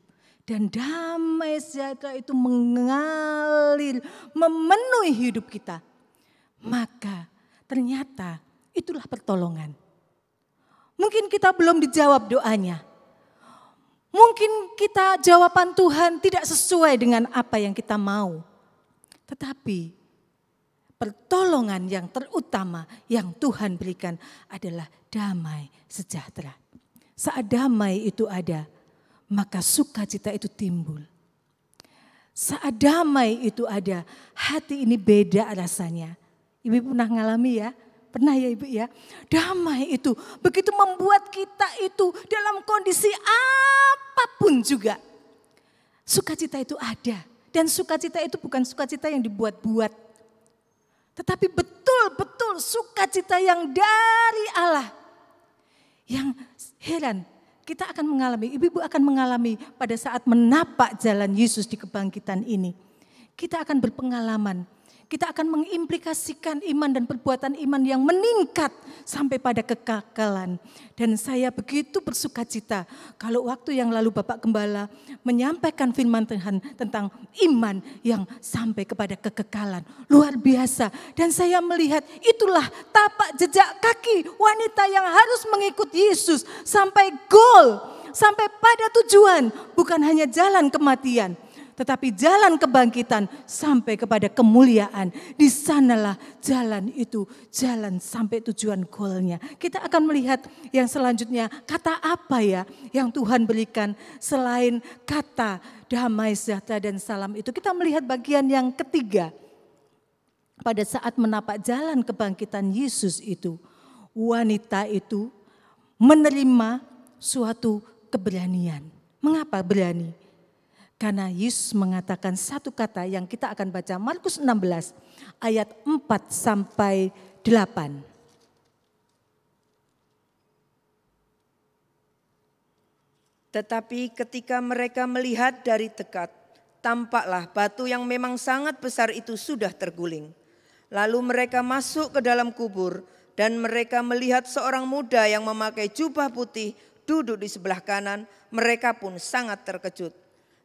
Dan damai sejahtera itu mengalir, memenuhi hidup kita. Maka ternyata itulah pertolongan. Mungkin kita belum dijawab doanya. Mungkin kita jawaban Tuhan tidak sesuai dengan apa yang kita mau. Tetapi pertolongan yang terutama yang Tuhan berikan adalah damai sejahtera. Saat damai itu ada, maka sukacita itu timbul. Saat damai itu ada, hati ini beda rasanya. Ibu pernah ngalami ya? Pernah ya ibu ya? Damai itu begitu membuat kita itu dalam kondisi apapun juga. Sukacita itu ada. Dan sukacita itu bukan sukacita yang dibuat-buat. Tetapi betul-betul sukacita yang dari Allah. Yang heran. Kita akan mengalami, ibu-ibu akan mengalami pada saat menapak jalan Yesus di kebangkitan ini. Kita akan berpengalaman, kita akan mengimplikasikan iman dan perbuatan iman yang meningkat sampai pada kekekalan. Dan saya begitu bersukacita kalau waktu yang lalu Bapak Gembala menyampaikan firman Tuhan tentang iman yang sampai kepada kekekalan. Luar biasa. Dan saya melihat itulah tapak jejak kaki wanita yang harus mengikuti Yesus sampai goal, sampai pada tujuan. Bukan hanya jalan kematian, tetapi jalan kebangkitan sampai kepada kemuliaan. Di sanalah jalan itu, jalan sampai tujuan goalnya. Kita akan melihat yang selanjutnya, kata apa ya yang Tuhan berikan selain kata damai sejahtera dan salam itu. Kita melihat bagian yang ketiga. Pada saat menapak jalan kebangkitan Yesus itu, wanita itu menerima suatu keberanian. Mengapa berani? Karena Yesus mengatakan satu kata yang kita akan baca Markus 16 ayat 4 sampai 8. Tetapi ketika mereka melihat dari dekat, tampaklah batu yang memang sangat besar itu sudah terguling. Lalu mereka masuk ke dalam kubur dan mereka melihat seorang muda yang memakai jubah putih duduk di sebelah kanan. Mereka pun sangat terkejut.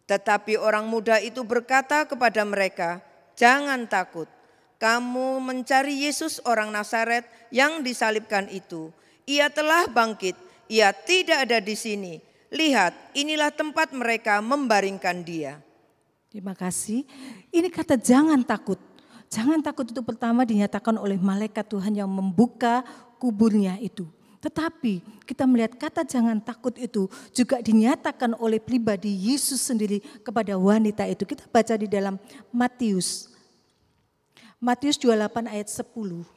Tetapi orang muda itu berkata kepada mereka, "Jangan takut. Kamu mencari Yesus orang Nazaret yang disalibkan itu. Ia telah bangkit. Ia tidak ada di sini. Lihat, inilah tempat mereka membaringkan dia." Terima kasih. Ini kata jangan takut. Jangan takut itu pertama dinyatakan oleh malaikat Tuhan yang membuka kuburnya itu. Tetapi kita melihat kata jangan takut itu juga dinyatakan oleh pribadi Yesus sendiri kepada wanita itu. Kita baca di dalam Matius 28 ayat 10.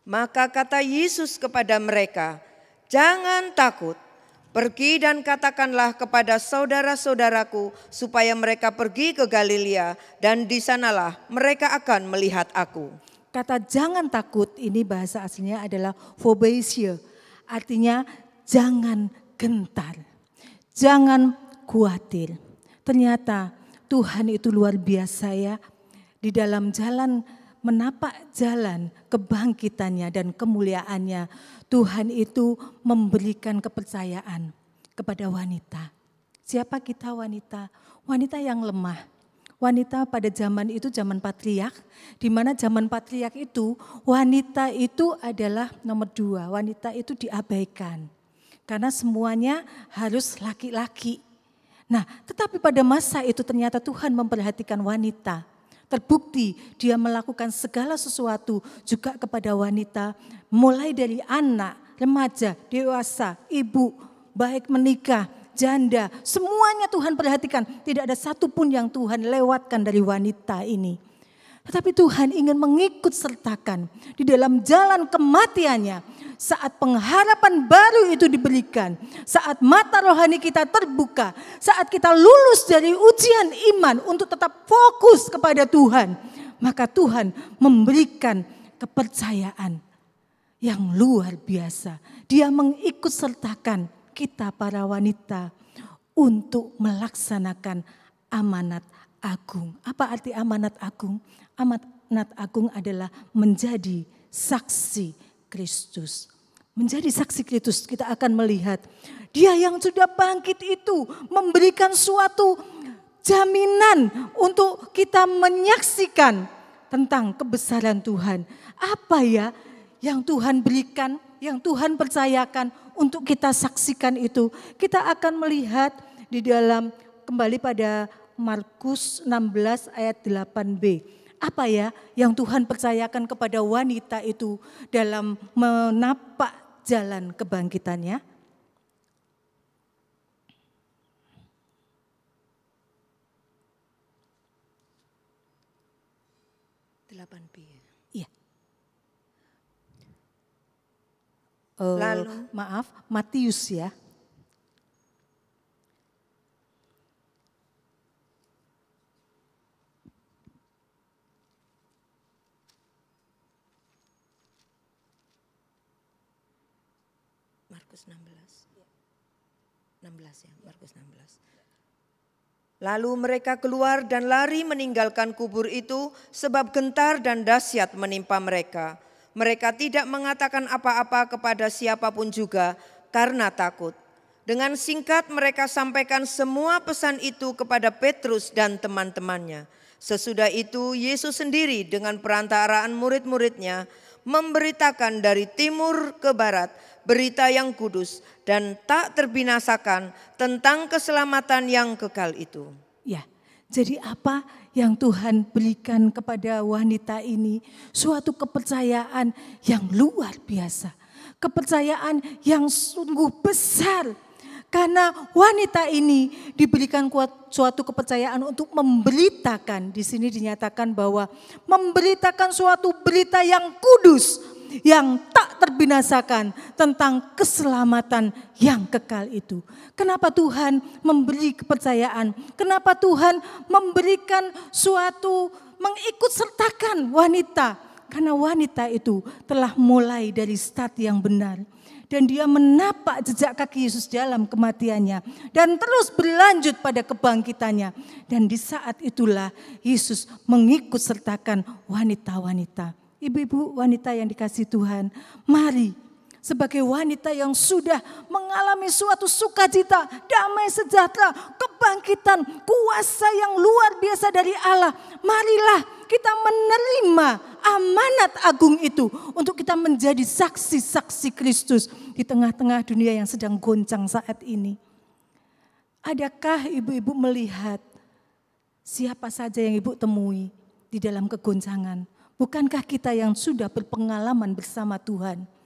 Maka kata Yesus kepada mereka, "Jangan takut. Pergi dan katakanlah kepada saudara-saudaraku supaya mereka pergi ke Galilea dan di sanalah mereka akan melihat aku." Kata jangan takut ini bahasa aslinya adalah phobesia. Artinya jangan gentar, jangan khawatir. Ternyata Tuhan itu luar biasa ya. Di dalam jalan menapak jalan kebangkitannya dan kemuliaannya, Tuhan itu memberikan kepercayaan kepada wanita. Siapa kita wanita? Wanita yang lemah. Wanita pada zaman itu zaman patriark, di mana zaman patriark itu wanita itu adalah nomor 2, wanita itu diabaikan. Karena semuanya harus laki-laki. Nah, tetapi pada masa itu ternyata Tuhan memperhatikan wanita. Terbukti dia melakukan segala sesuatu juga kepada wanita, mulai dari anak, remaja, dewasa, ibu, baik menikah, janda, semuanya Tuhan perhatikan. Tidak ada satupun yang Tuhan lewatkan dari wanita ini. Tetapi Tuhan ingin mengikut sertakan di dalam jalan kematiannya. Saat pengharapan baru itu diberikan, saat mata rohani kita terbuka, saat kita lulus dari ujian iman untuk tetap fokus kepada Tuhan, maka Tuhan memberikan kepercayaan yang luar biasa. Dia mengikut sertakan kita para wanita untuk melaksanakan amanat agung. Apa arti amanat agung? Amanat agung adalah menjadi saksi Kristus. Menjadi saksi Kristus kita akan melihat dia yang sudah bangkit itu memberikan suatu jaminan untuk kita menyaksikan tentang kebesaran Tuhan. Apa ya yang Tuhan berikan, yang Tuhan percayakan untuk kita saksikan itu? Kita akan melihat di dalam kembali pada Markus 16 ayat 8b. Apa ya yang Tuhan percayakan kepada wanita itu dalam menapak jalan kebangkitannya? Iya. Lalu Maaf, Matius ya. Markus 16 ya, Markus 16. Lalu mereka keluar dan lari meninggalkan kubur itu sebab gentar dan dahsyat menimpa mereka. Mereka tidak mengatakan apa-apa kepada siapapun juga karena takut. Dengan singkat mereka sampaikan semua pesan itu kepada Petrus dan teman-temannya. Sesudah itu Yesus sendiri dengan perantaraan murid-muridnya memberitakan dari timur ke barat berita yang kudus dan tak terbinasakan tentang keselamatan yang kekal itu. Ya, jadi apa yang Tuhan berikan kepada wanita ini? Suatu kepercayaan yang luar biasa. Kepercayaan yang sungguh besar. Karena wanita ini diberikan suatu kepercayaan untuk memberitakan. Di sini dinyatakan bahwa memberitakan suatu berita yang kudus, yang tak terbinasakan tentang keselamatan yang kekal itu. Kenapa Tuhan memberi kepercayaan? Kenapa Tuhan memberikan suatu mengikut sertakan wanita? Karena wanita itu telah mulai dari start yang benar. Dan dia menapak jejak kaki Yesus dalam kematiannya. Dan terus berlanjut pada kebangkitannya. Dan di saat itulah Yesus mengikut sertakan wanita-wanita. Ibu-ibu wanita yang dikasihi Tuhan, mari sebagai wanita yang sudah mengalami suatu sukacita, damai sejahtera, kebangkitan, kuasa yang luar biasa dari Allah. Marilah kita menerima amanat agung itu untuk kita menjadi saksi-saksi Kristus di tengah-tengah dunia yang sedang goncang saat ini. Adakah ibu-ibu melihat siapa saja yang ibu temui di dalam kegoncangan? Bukankah kita yang sudah berpengalaman bersama Tuhan?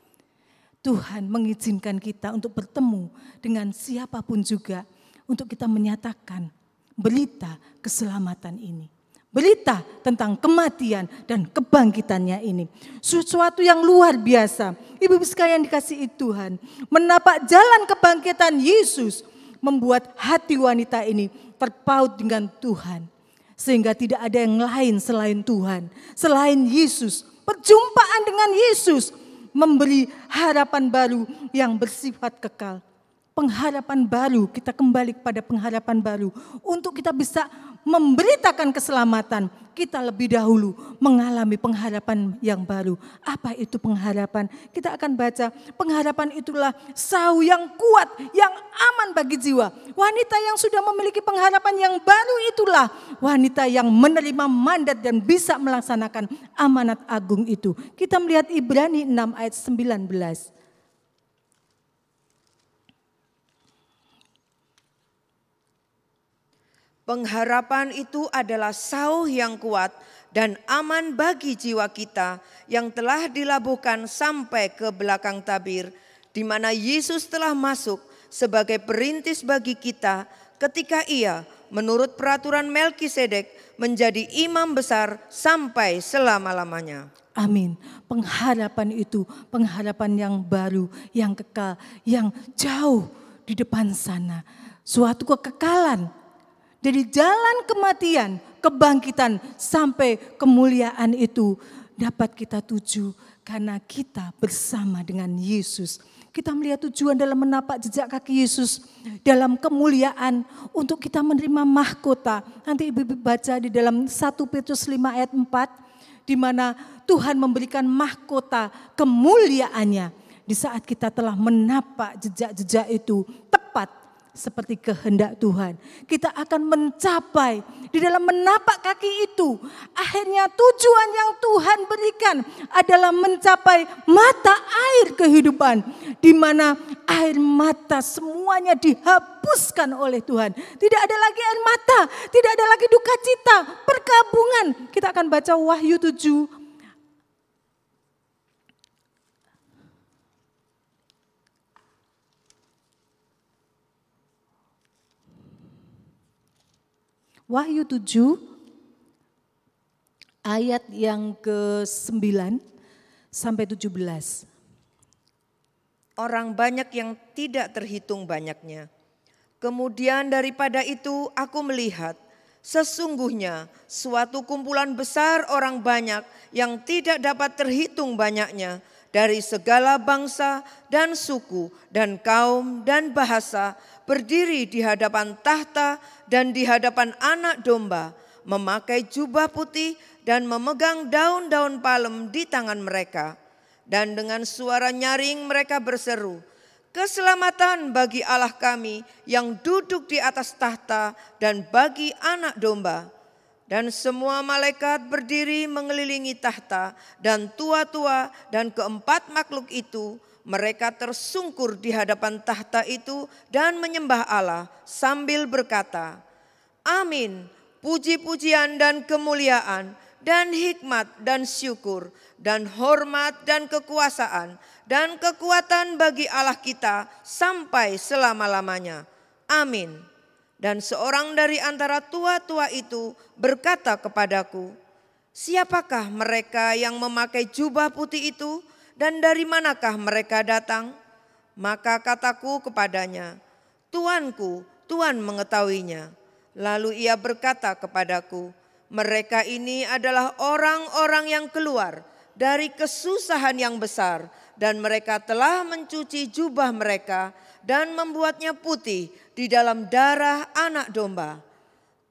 Tuhan mengizinkan kita untuk bertemu dengan siapapun juga untuk kita menyatakan berita keselamatan ini. Berita tentang kematian dan kebangkitannya ini. Sesuatu yang luar biasa. Ibu-ibu sekalian dikasihi Tuhan. Menapak jalan kebangkitan Yesus membuat hati wanita ini terpaut dengan Tuhan. Sehingga tidak ada yang lain selain Tuhan. Selain Yesus. Perjumpaan dengan Yesus memberi harapan baru yang bersifat kekal. Pengharapan baru, kita kembali kepada pengharapan baru. Untuk kita bisa memberitakan keselamatan, kita lebih dahulu mengalami pengharapan yang baru. Apa itu pengharapan? Kita akan baca, pengharapan itulah sau yang kuat, yang aman bagi jiwa. Wanita yang sudah memiliki pengharapan yang baru itulah wanita yang menerima mandat dan bisa melaksanakan amanat agung itu. Kita melihat Ibrani 6 ayat 19. Pengharapan itu adalah sauh yang kuat dan aman bagi jiwa kita yang telah dilabuhkan sampai ke belakang tabir, di mana Yesus telah masuk sebagai perintis bagi kita ketika ia menurut peraturan Melkisedek menjadi imam besar sampai selama-lamanya. Amin. Pengharapan itu pengharapan yang baru, yang kekal, yang jauh di depan sana. Suatu kekekalan. Dari jalan kematian, kebangkitan sampai kemuliaan itu dapat kita tuju karena kita bersama dengan Yesus. Kita melihat tujuan dalam menapak jejak kaki Yesus dalam kemuliaan untuk kita menerima mahkota. Nanti ibu-ibu baca di dalam 1 Petrus 5 ayat 4 di mana Tuhan memberikan mahkota kemuliaannya di saat kita telah menapak jejak-jejak itu tepat seperti kehendak Tuhan. Kita akan mencapai di dalam menapak kaki itu. Akhirnya tujuan yang Tuhan berikan adalah mencapai mata air kehidupan. Di mana air mata semuanya dihapuskan oleh Tuhan. Tidak ada lagi air mata, tidak ada lagi duka cita, perkabungan. Kita akan baca Wahyu 7. Wahyu 7 ayat yang ke-9 sampai 17. Orang banyak yang tidak terhitung banyaknya. Kemudian daripada itu aku melihat sesungguhnya suatu kumpulan besar orang banyak yang tidak dapat terhitung banyaknya dari segala bangsa dan suku dan kaum dan bahasa berdiri di hadapan tahta dan di hadapan Anak Domba, memakai jubah putih dan memegang daun-daun palem di tangan mereka. Dan dengan suara nyaring mereka berseru, keselamatan bagi Allah kami yang duduk di atas tahta dan bagi Anak Domba. Dan semua malaikat berdiri mengelilingi tahta dan tua-tua dan keempat makhluk itu. Mereka tersungkur di hadapan tahta itu dan menyembah Allah sambil berkata, amin, puji-pujian dan kemuliaan dan hikmat dan syukur dan hormat dan kekuasaan dan kekuatan bagi Allah kita sampai selama-lamanya. Amin. Dan seorang dari antara tua-tua itu berkata kepadaku, siapakah mereka yang memakai jubah putih itu? Dan dari manakah mereka datang? Maka kataku kepadanya, Tuanku, Tuhan mengetahuinya. Lalu ia berkata kepadaku, mereka ini adalah orang-orang yang keluar dari kesusahan yang besar, dan mereka telah mencuci jubah mereka dan membuatnya putih di dalam darah Anak Domba.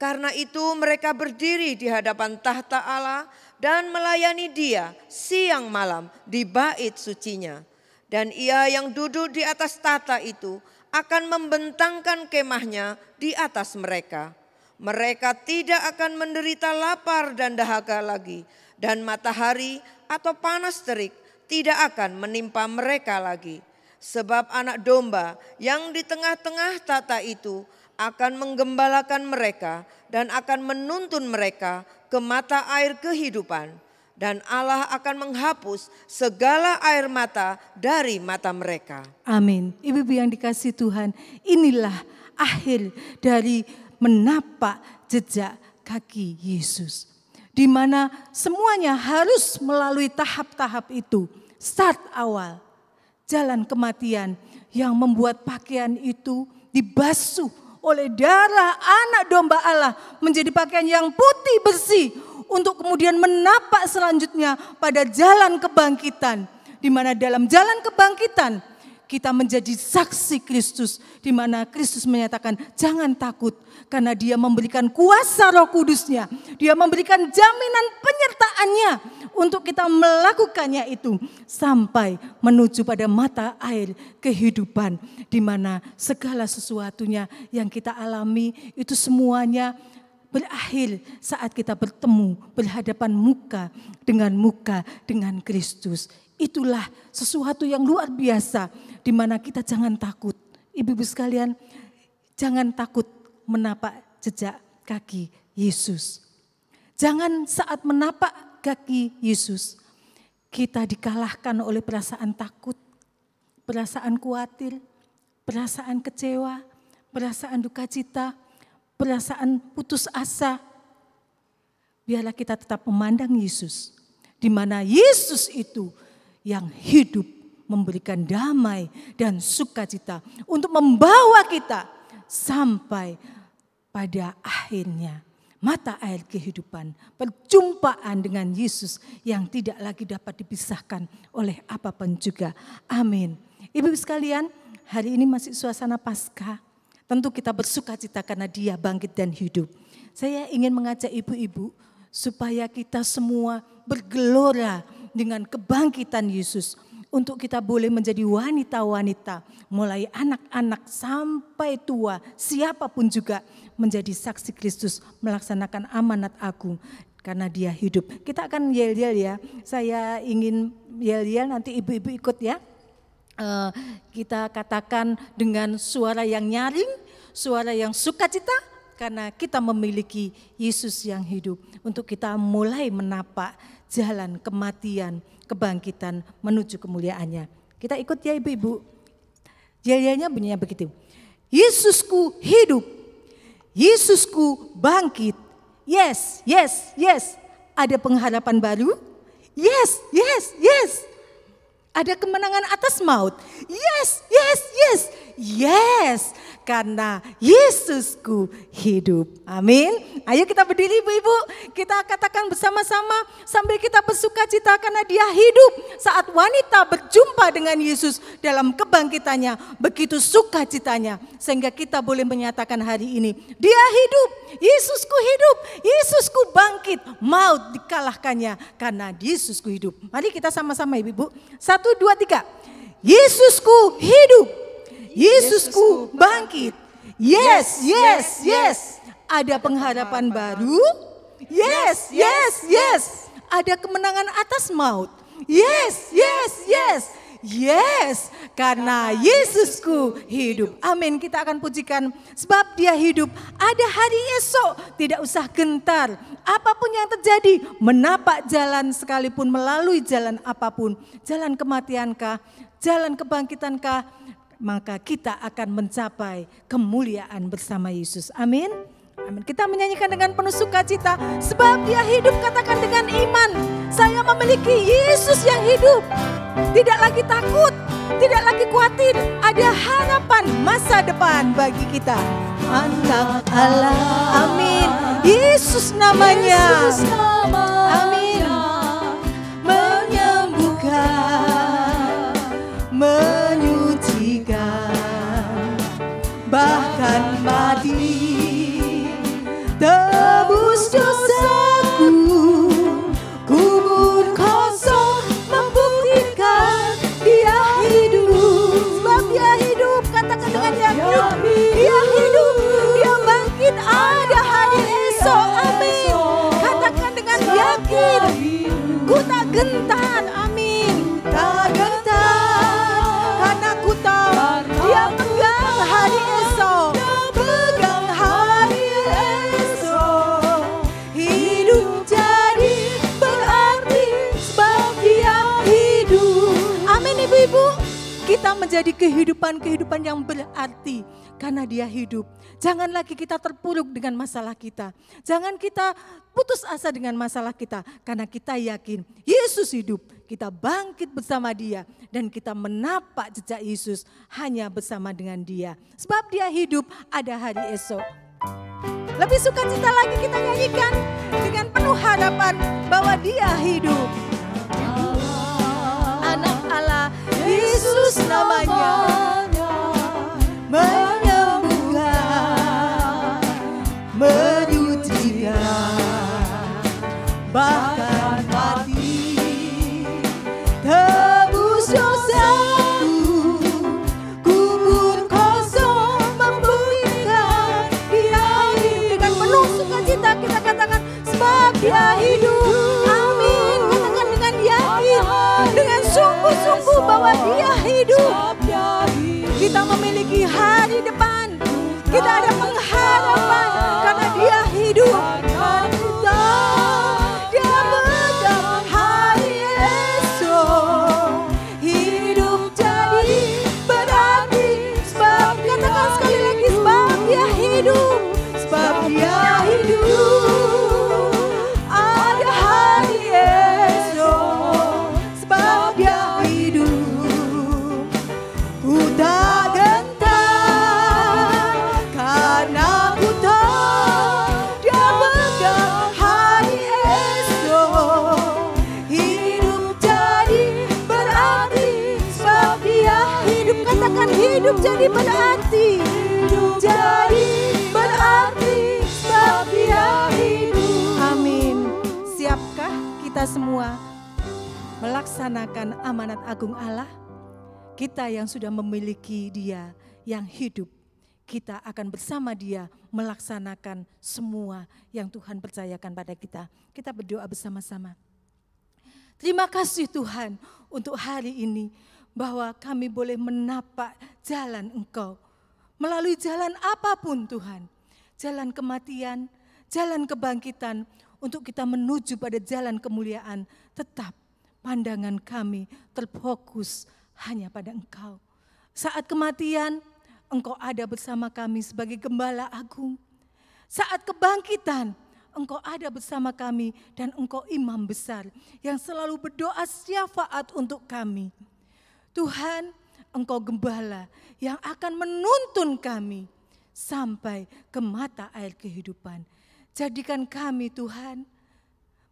Karena itu mereka berdiri di hadapan tahta Allah dan melayani Dia siang malam di bait sucinya. Dan Ia yang duduk di atas tahta itu akan membentangkan kemahnya di atas mereka. Mereka tidak akan menderita lapar dan dahaga lagi, dan matahari atau panas terik tidak akan menimpa mereka lagi. Sebab Anak Domba yang di tengah-tengah tahta itu akan menggembalakan mereka dan akan menuntun mereka ke mata air kehidupan. Dan Allah akan menghapus segala air mata dari mata mereka. Amin. Ibu-ibu yang dikasihi Tuhan, inilah akhir dari menapak jejak kaki Yesus. Di mana semuanya harus melalui tahap-tahap itu. Start awal, jalan kematian yang membuat pakaian itu dibasuh oleh darah Anak Domba Allah menjadi pakaian yang putih bersih untuk kemudian menapak selanjutnya pada jalan kebangkitan. Di mana dalam jalan kebangkitan kita menjadi saksi Kristus, di mana Kristus menyatakan jangan takut karena Dia memberikan kuasa Roh Kudusnya. Dia memberikan jaminan penyertaannya untuk kita melakukannya itu sampai menuju pada mata air kehidupan, di mana segala sesuatunya yang kita alami itu semuanya berakhir saat kita bertemu berhadapan muka dengan Kristus. Itulah sesuatu yang luar biasa, di mana kita jangan takut. Ibu-ibu sekalian, jangan takut menapak jejak kaki Yesus. Jangan saat menapak kaki Yesus kita dikalahkan oleh perasaan takut, perasaan khawatir, perasaan kecewa, perasaan duka cita, perasaan putus asa. Biarlah kita tetap memandang Yesus, di mana Yesus itu yang hidup memberikan damai dan sukacita untuk membawa kita sampai pada akhirnya mata air kehidupan, perjumpaan dengan Yesus yang tidak lagi dapat dipisahkan oleh apapun juga. Amin. Ibu sekalian, hari ini masih suasana Paskah. Tentu kita bersukacita karena Dia bangkit dan hidup. Saya ingin mengajak ibu-ibu supaya kita semua bergelora dengan kebangkitan Yesus. Untuk kita boleh menjadi wanita-wanita, mulai anak-anak sampai tua, siapapun juga menjadi saksi Kristus, melaksanakan amanat agung karena Dia hidup. Kita akan yel-yel ya, saya ingin yel-yel, nanti ibu-ibu ikut ya. Kita katakan dengan suara yang nyaring, suara yang sukacita, karena kita memiliki Yesus yang hidup. Untuk kita mulai menapak jalan kematian, kebangkitan menuju kemuliaannya. Kita ikut ya ibu-ibu. Yel-yelnya bunyinya begitu. Yesusku hidup, Yesusku bangkit. Yes, yes, yes. Ada pengharapan baru? Yes, yes, yes. Ada kemenangan atas maut? Yes, yes, yes. Yes, karena Yesusku hidup. Amin. Ayo kita berdiri ibu-ibu. Kita katakan bersama-sama sambil kita bersukacita karena Dia hidup. Saat wanita berjumpa dengan Yesus dalam kebangkitannya, begitu sukacitanya. Sehingga kita boleh menyatakan hari ini, Dia hidup, Yesusku hidup, Yesusku bangkit. Maut dikalahkannya karena Yesusku hidup. Mari kita sama-sama ibu-ibu. 1, 2, 3. Yesusku hidup, Yesusku bangkit. Yes, yes, yes. Ada pengharapan baru. Yes, yes, yes. Ada kemenangan atas maut. Yes, yes, yes. Yes, karena Yesusku hidup. Amin, kita akan pujikan sebab Dia hidup. Ada hari esok, tidak usah gentar. Apapun yang terjadi, menapak jalan sekalipun melalui jalan apapun. Jalan kematiankah, jalan kebangkitankah, maka kita akan mencapai kemuliaan bersama Yesus. Amin. Amin. Kita menyanyikan dengan penuh sukacita. Sebab Dia hidup, katakan dengan iman. Saya memiliki Yesus yang hidup. Tidak lagi takut, tidak lagi khawatir. Ada harapan masa depan bagi kita. Anak Allah. Amin. Yesus namanya. Yesus namanya. Amin. gentar, amin. Tak gentar, karena ku tahu Dia pegang hari esok. Pegang hari esok. Hidup jadi berarti sebab Dia hidup. Amin ibu-ibu. Kita menjadi kehidupan yang berarti karena Dia hidup. Jangan lagi kita terpuruk dengan masalah kita. Jangan kita putus asa dengan masalah kita. Karena kita yakin Yesus hidup. Kita bangkit bersama Dia. Dan kita menapak jejak Yesus hanya bersama dengan Dia. Sebab Dia hidup, ada hari esok. Lebih sukacita lagi kita nyanyikan dengan penuh harapan bahwa Dia hidup. Anak Allah, Yesus namanya. Menyucikan, bahkan mati, tebus dosaku, kubur kosong membuktikan Dia hidup. Dengan penuh sukacita kita katakan sebab Dia hidup. Amin. Katakan dengan yakin, dengan sungguh-sungguh bahwa Dia hidup. Kita memiliki hari depan. Kita ada pengharapan karena Dia hidup. Dia pegang hari esok. Hidup jadi berarti sebab, katakan sekali lagi, sebab Dia hidup. Sebab Dia hidup. Ada hari esok. Sebab Dia hidup. Ku tak hidup jadi berarti, hidup jadi berarti sebab Dia hidup. Amin. Siapkah kita semua melaksanakan amanat agung Allah? Kita yang sudah memiliki Dia yang hidup, kita akan bersama Dia melaksanakan semua yang Tuhan percayakan pada kita. Kita berdoa bersama-sama. Terima kasih Tuhan untuk hari ini, bahwa kami boleh menapak jalan Engkau. Melalui jalan apapun Tuhan. Jalan kematian, jalan kebangkitan. Untuk kita menuju pada jalan kemuliaan. Tetap pandangan kami terfokus hanya pada Engkau. Saat kematian, Engkau ada bersama kami sebagai Gembala Agung. Saat kebangkitan, Engkau ada bersama kami dan Engkau Imam Besar yang selalu berdoa syafaat untuk kami. Tuhan, Engkau Gembala yang akan menuntun kami sampai ke mata air kehidupan. Jadikan kami Tuhan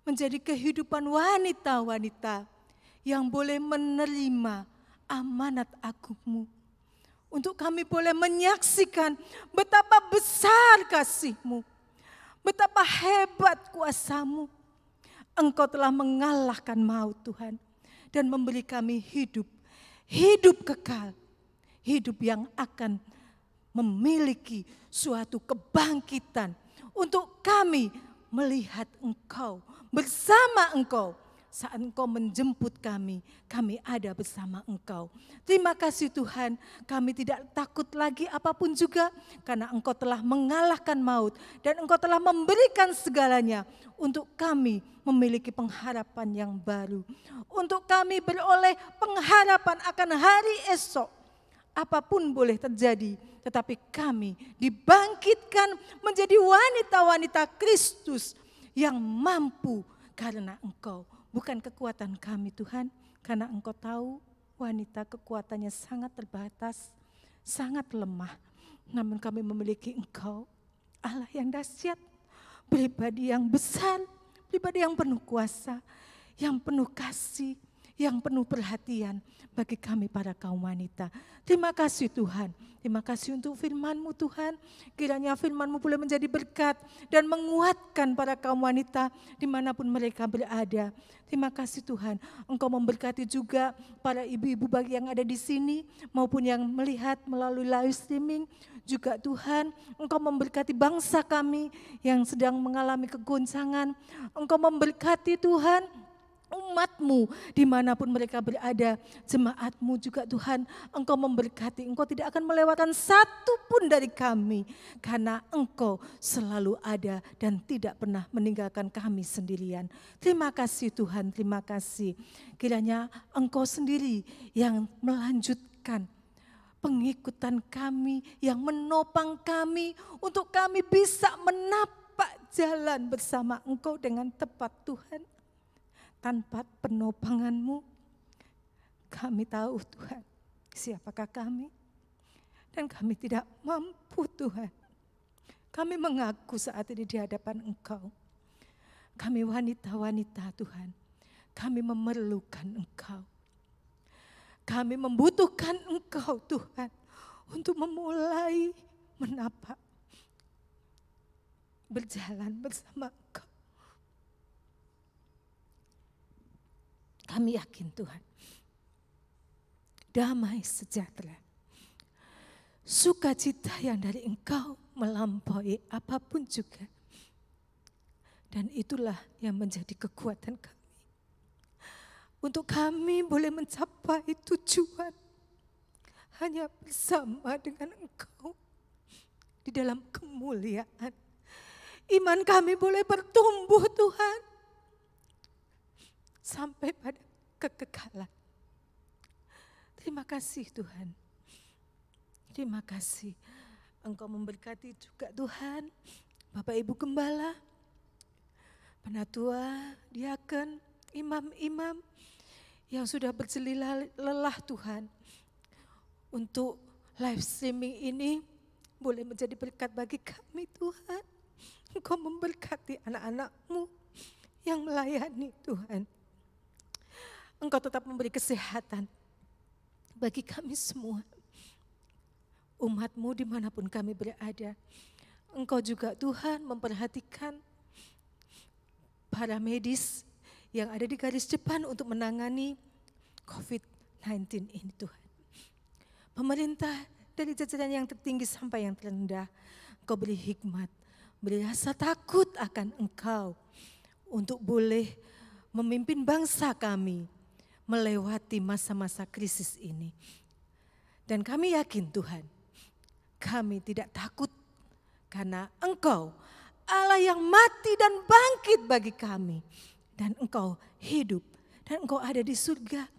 menjadi kehidupan wanita-wanita yang boleh menerima amanat agung-Mu. Untuk kami boleh menyaksikan betapa besar kasih-Mu, betapa hebat kuasa-Mu. Engkau telah mengalahkan maut Tuhan dan memberi kami hidup kekal, hidup yang akan memiliki suatu kebangkitan untuk kami melihat Engkau, bersama Engkau. Saat Engkau menjemput kami ada bersama Engkau. Terima kasih Tuhan, kami tidak takut lagi apapun juga, karena Engkau telah mengalahkan maut dan Engkau telah memberikan segalanya untuk kami memiliki pengharapan yang baru. Untuk kami beroleh pengharapan akan hari esok. Apapun boleh terjadi, tetapi kami dibangkitkan menjadi wanita-wanita Kristus yang mampu karena Engkau. Bukan kekuatan kami Tuhan, karena Engkau tahu wanita kekuatannya sangat terbatas, sangat lemah. Namun kami memiliki Engkau, Allah yang dahsyat, pribadi yang besar, pribadi yang penuh kuasa, yang penuh kasih, yang penuh perhatian bagi kami para kaum wanita. Terima kasih Tuhan, terima kasih untuk firman-Mu Tuhan. Kiranya firman-Mu boleh menjadi berkat dan menguatkan para kaum wanita dimanapun mereka berada. Terima kasih Tuhan, Engkau memberkati juga para ibu-ibu bagi yang ada di sini maupun yang melihat melalui live streaming. Juga Tuhan, Engkau memberkati bangsa kami yang sedang mengalami kegoncangan. Engkau memberkati Tuhan umat-Mu dimanapun mereka berada, jemaat-Mu juga Tuhan, Engkau memberkati, Engkau tidak akan melewatkan satu pun dari kami, karena Engkau selalu ada dan tidak pernah meninggalkan kami sendirian. Terima kasih Tuhan, terima kasih. Kiranya Engkau sendiri yang melanjutkan pengikutan kami, yang menopang kami untuk kami bisa menapak jalan bersama Engkau dengan tepat Tuhan. Tanpa penopangan-Mu, kami tahu Tuhan, siapakah kami. Dan kami tidak mampu Tuhan. Kami mengaku saat ini di hadapan Engkau. Kami wanita-wanita Tuhan, kami memerlukan Engkau. Kami membutuhkan Engkau Tuhan, untuk memulai menapak berjalan bersama Engkau. Kami yakin Tuhan, damai sejahtera, sukacita yang dari Engkau melampaui apapun juga. Dan itulah yang menjadi kekuatan kami. Untuk kami boleh mencapai tujuan hanya bersama dengan Engkau di dalam kemuliaan. Iman kami boleh bertumbuh Tuhan, sampai pada kekekalan. Terima kasih Tuhan. Terima kasih. Engkau memberkati juga Tuhan, Bapak Ibu Gembala, penatua, diaken, imam-imam yang sudah berjelil lelah Tuhan. Untuk live streaming ini boleh menjadi berkat bagi kami Tuhan. Engkau memberkati anak-anak-Mu yang melayani Tuhan. Engkau tetap memberi kesehatan bagi kami semua. Umat-Mu dimanapun kami berada. Engkau juga Tuhan memperhatikan para medis yang ada di garis depan untuk menangani COVID-19 ini Tuhan. Pemerintah dari jajaran yang tertinggi sampai yang terendah, Engkau beri hikmat, beri rasa takut akan Engkau untuk boleh memimpin bangsa kami melewati masa-masa krisis ini. Dan kami yakin Tuhan, kami tidak takut karena Engkau Allah yang mati dan bangkit bagi kami. Dan Engkau hidup dan Engkau ada di surga.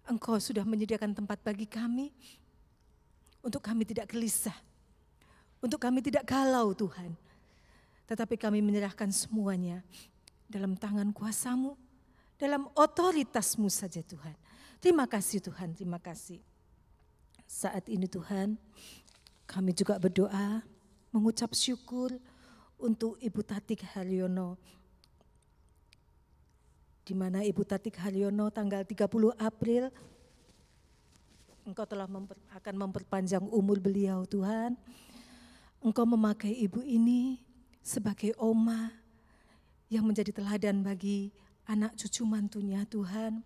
Engkau sudah menyediakan tempat bagi kami untuk kami tidak gelisah, untuk kami tidak galau Tuhan. Tetapi kami menyerahkan semuanya dalam tangan kuasa-Mu, dalam otoritas-Mu saja Tuhan. Terima kasih Tuhan, terima kasih. Saat ini Tuhan, kami juga berdoa, mengucap syukur untuk Ibu Tatik Haryono. Di mana Ibu Tatik Haryono tanggal 30 April, Engkau telah akan memperpanjang umur beliau Tuhan. Engkau memakai ibu ini sebagai oma yang menjadi teladan bagi anak cucu mantunya Tuhan.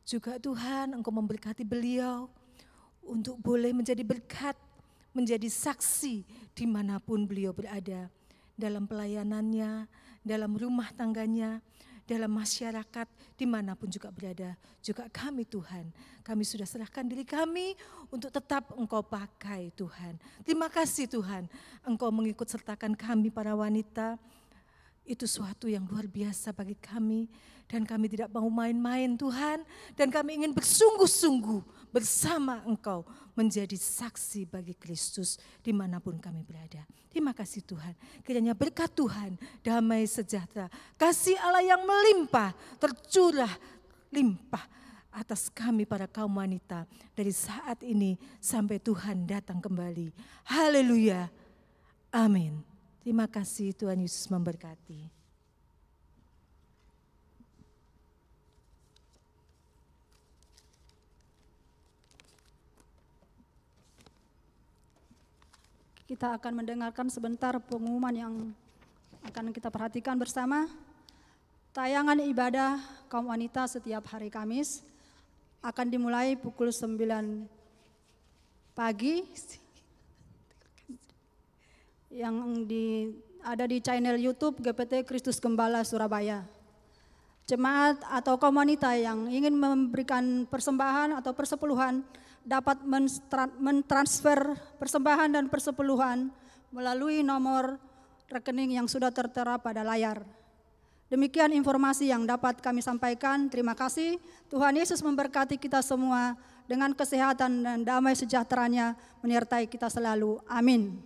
Juga Tuhan Engkau memberkati beliau untuk boleh menjadi berkat, menjadi saksi dimanapun beliau berada. Dalam pelayanannya, dalam rumah tangganya, dalam masyarakat, dimanapun juga berada. Juga kami Tuhan, kami sudah serahkan diri kami untuk tetap Engkau pakai Tuhan. Terima kasih Tuhan, Engkau mengikut sertakan kami para wanita. Itu suatu yang luar biasa bagi kami. Dan kami tidak mau main-main Tuhan. Dan kami ingin bersungguh-sungguh bersama Engkau menjadi saksi bagi Kristus dimanapun kami berada. Terima kasih Tuhan. Kiranya berkat Tuhan, damai sejahtera, kasih Allah yang melimpah, tercurah limpah atas kami para kaum wanita dari saat ini sampai Tuhan datang kembali. Haleluya. Amin. Terima kasih, Tuhan Yesus memberkati. Kita akan mendengarkan sebentar pengumuman yang akan kita perhatikan bersama. Tayangan ibadah kaum wanita setiap hari Kamis akan dimulai pukul 9 pagi yang ada di channel YouTube GPT Kristus Gembala Surabaya. Jemaat atau komunitas yang ingin memberikan persembahan atau persepuluhan dapat mentransfer persembahan dan persepuluhan melalui nomor rekening yang sudah tertera pada layar. Demikian informasi yang dapat kami sampaikan. Terima kasih. Tuhan Yesus memberkati kita semua dengan kesehatan dan damai sejahteranya menyertai kita selalu. Amin.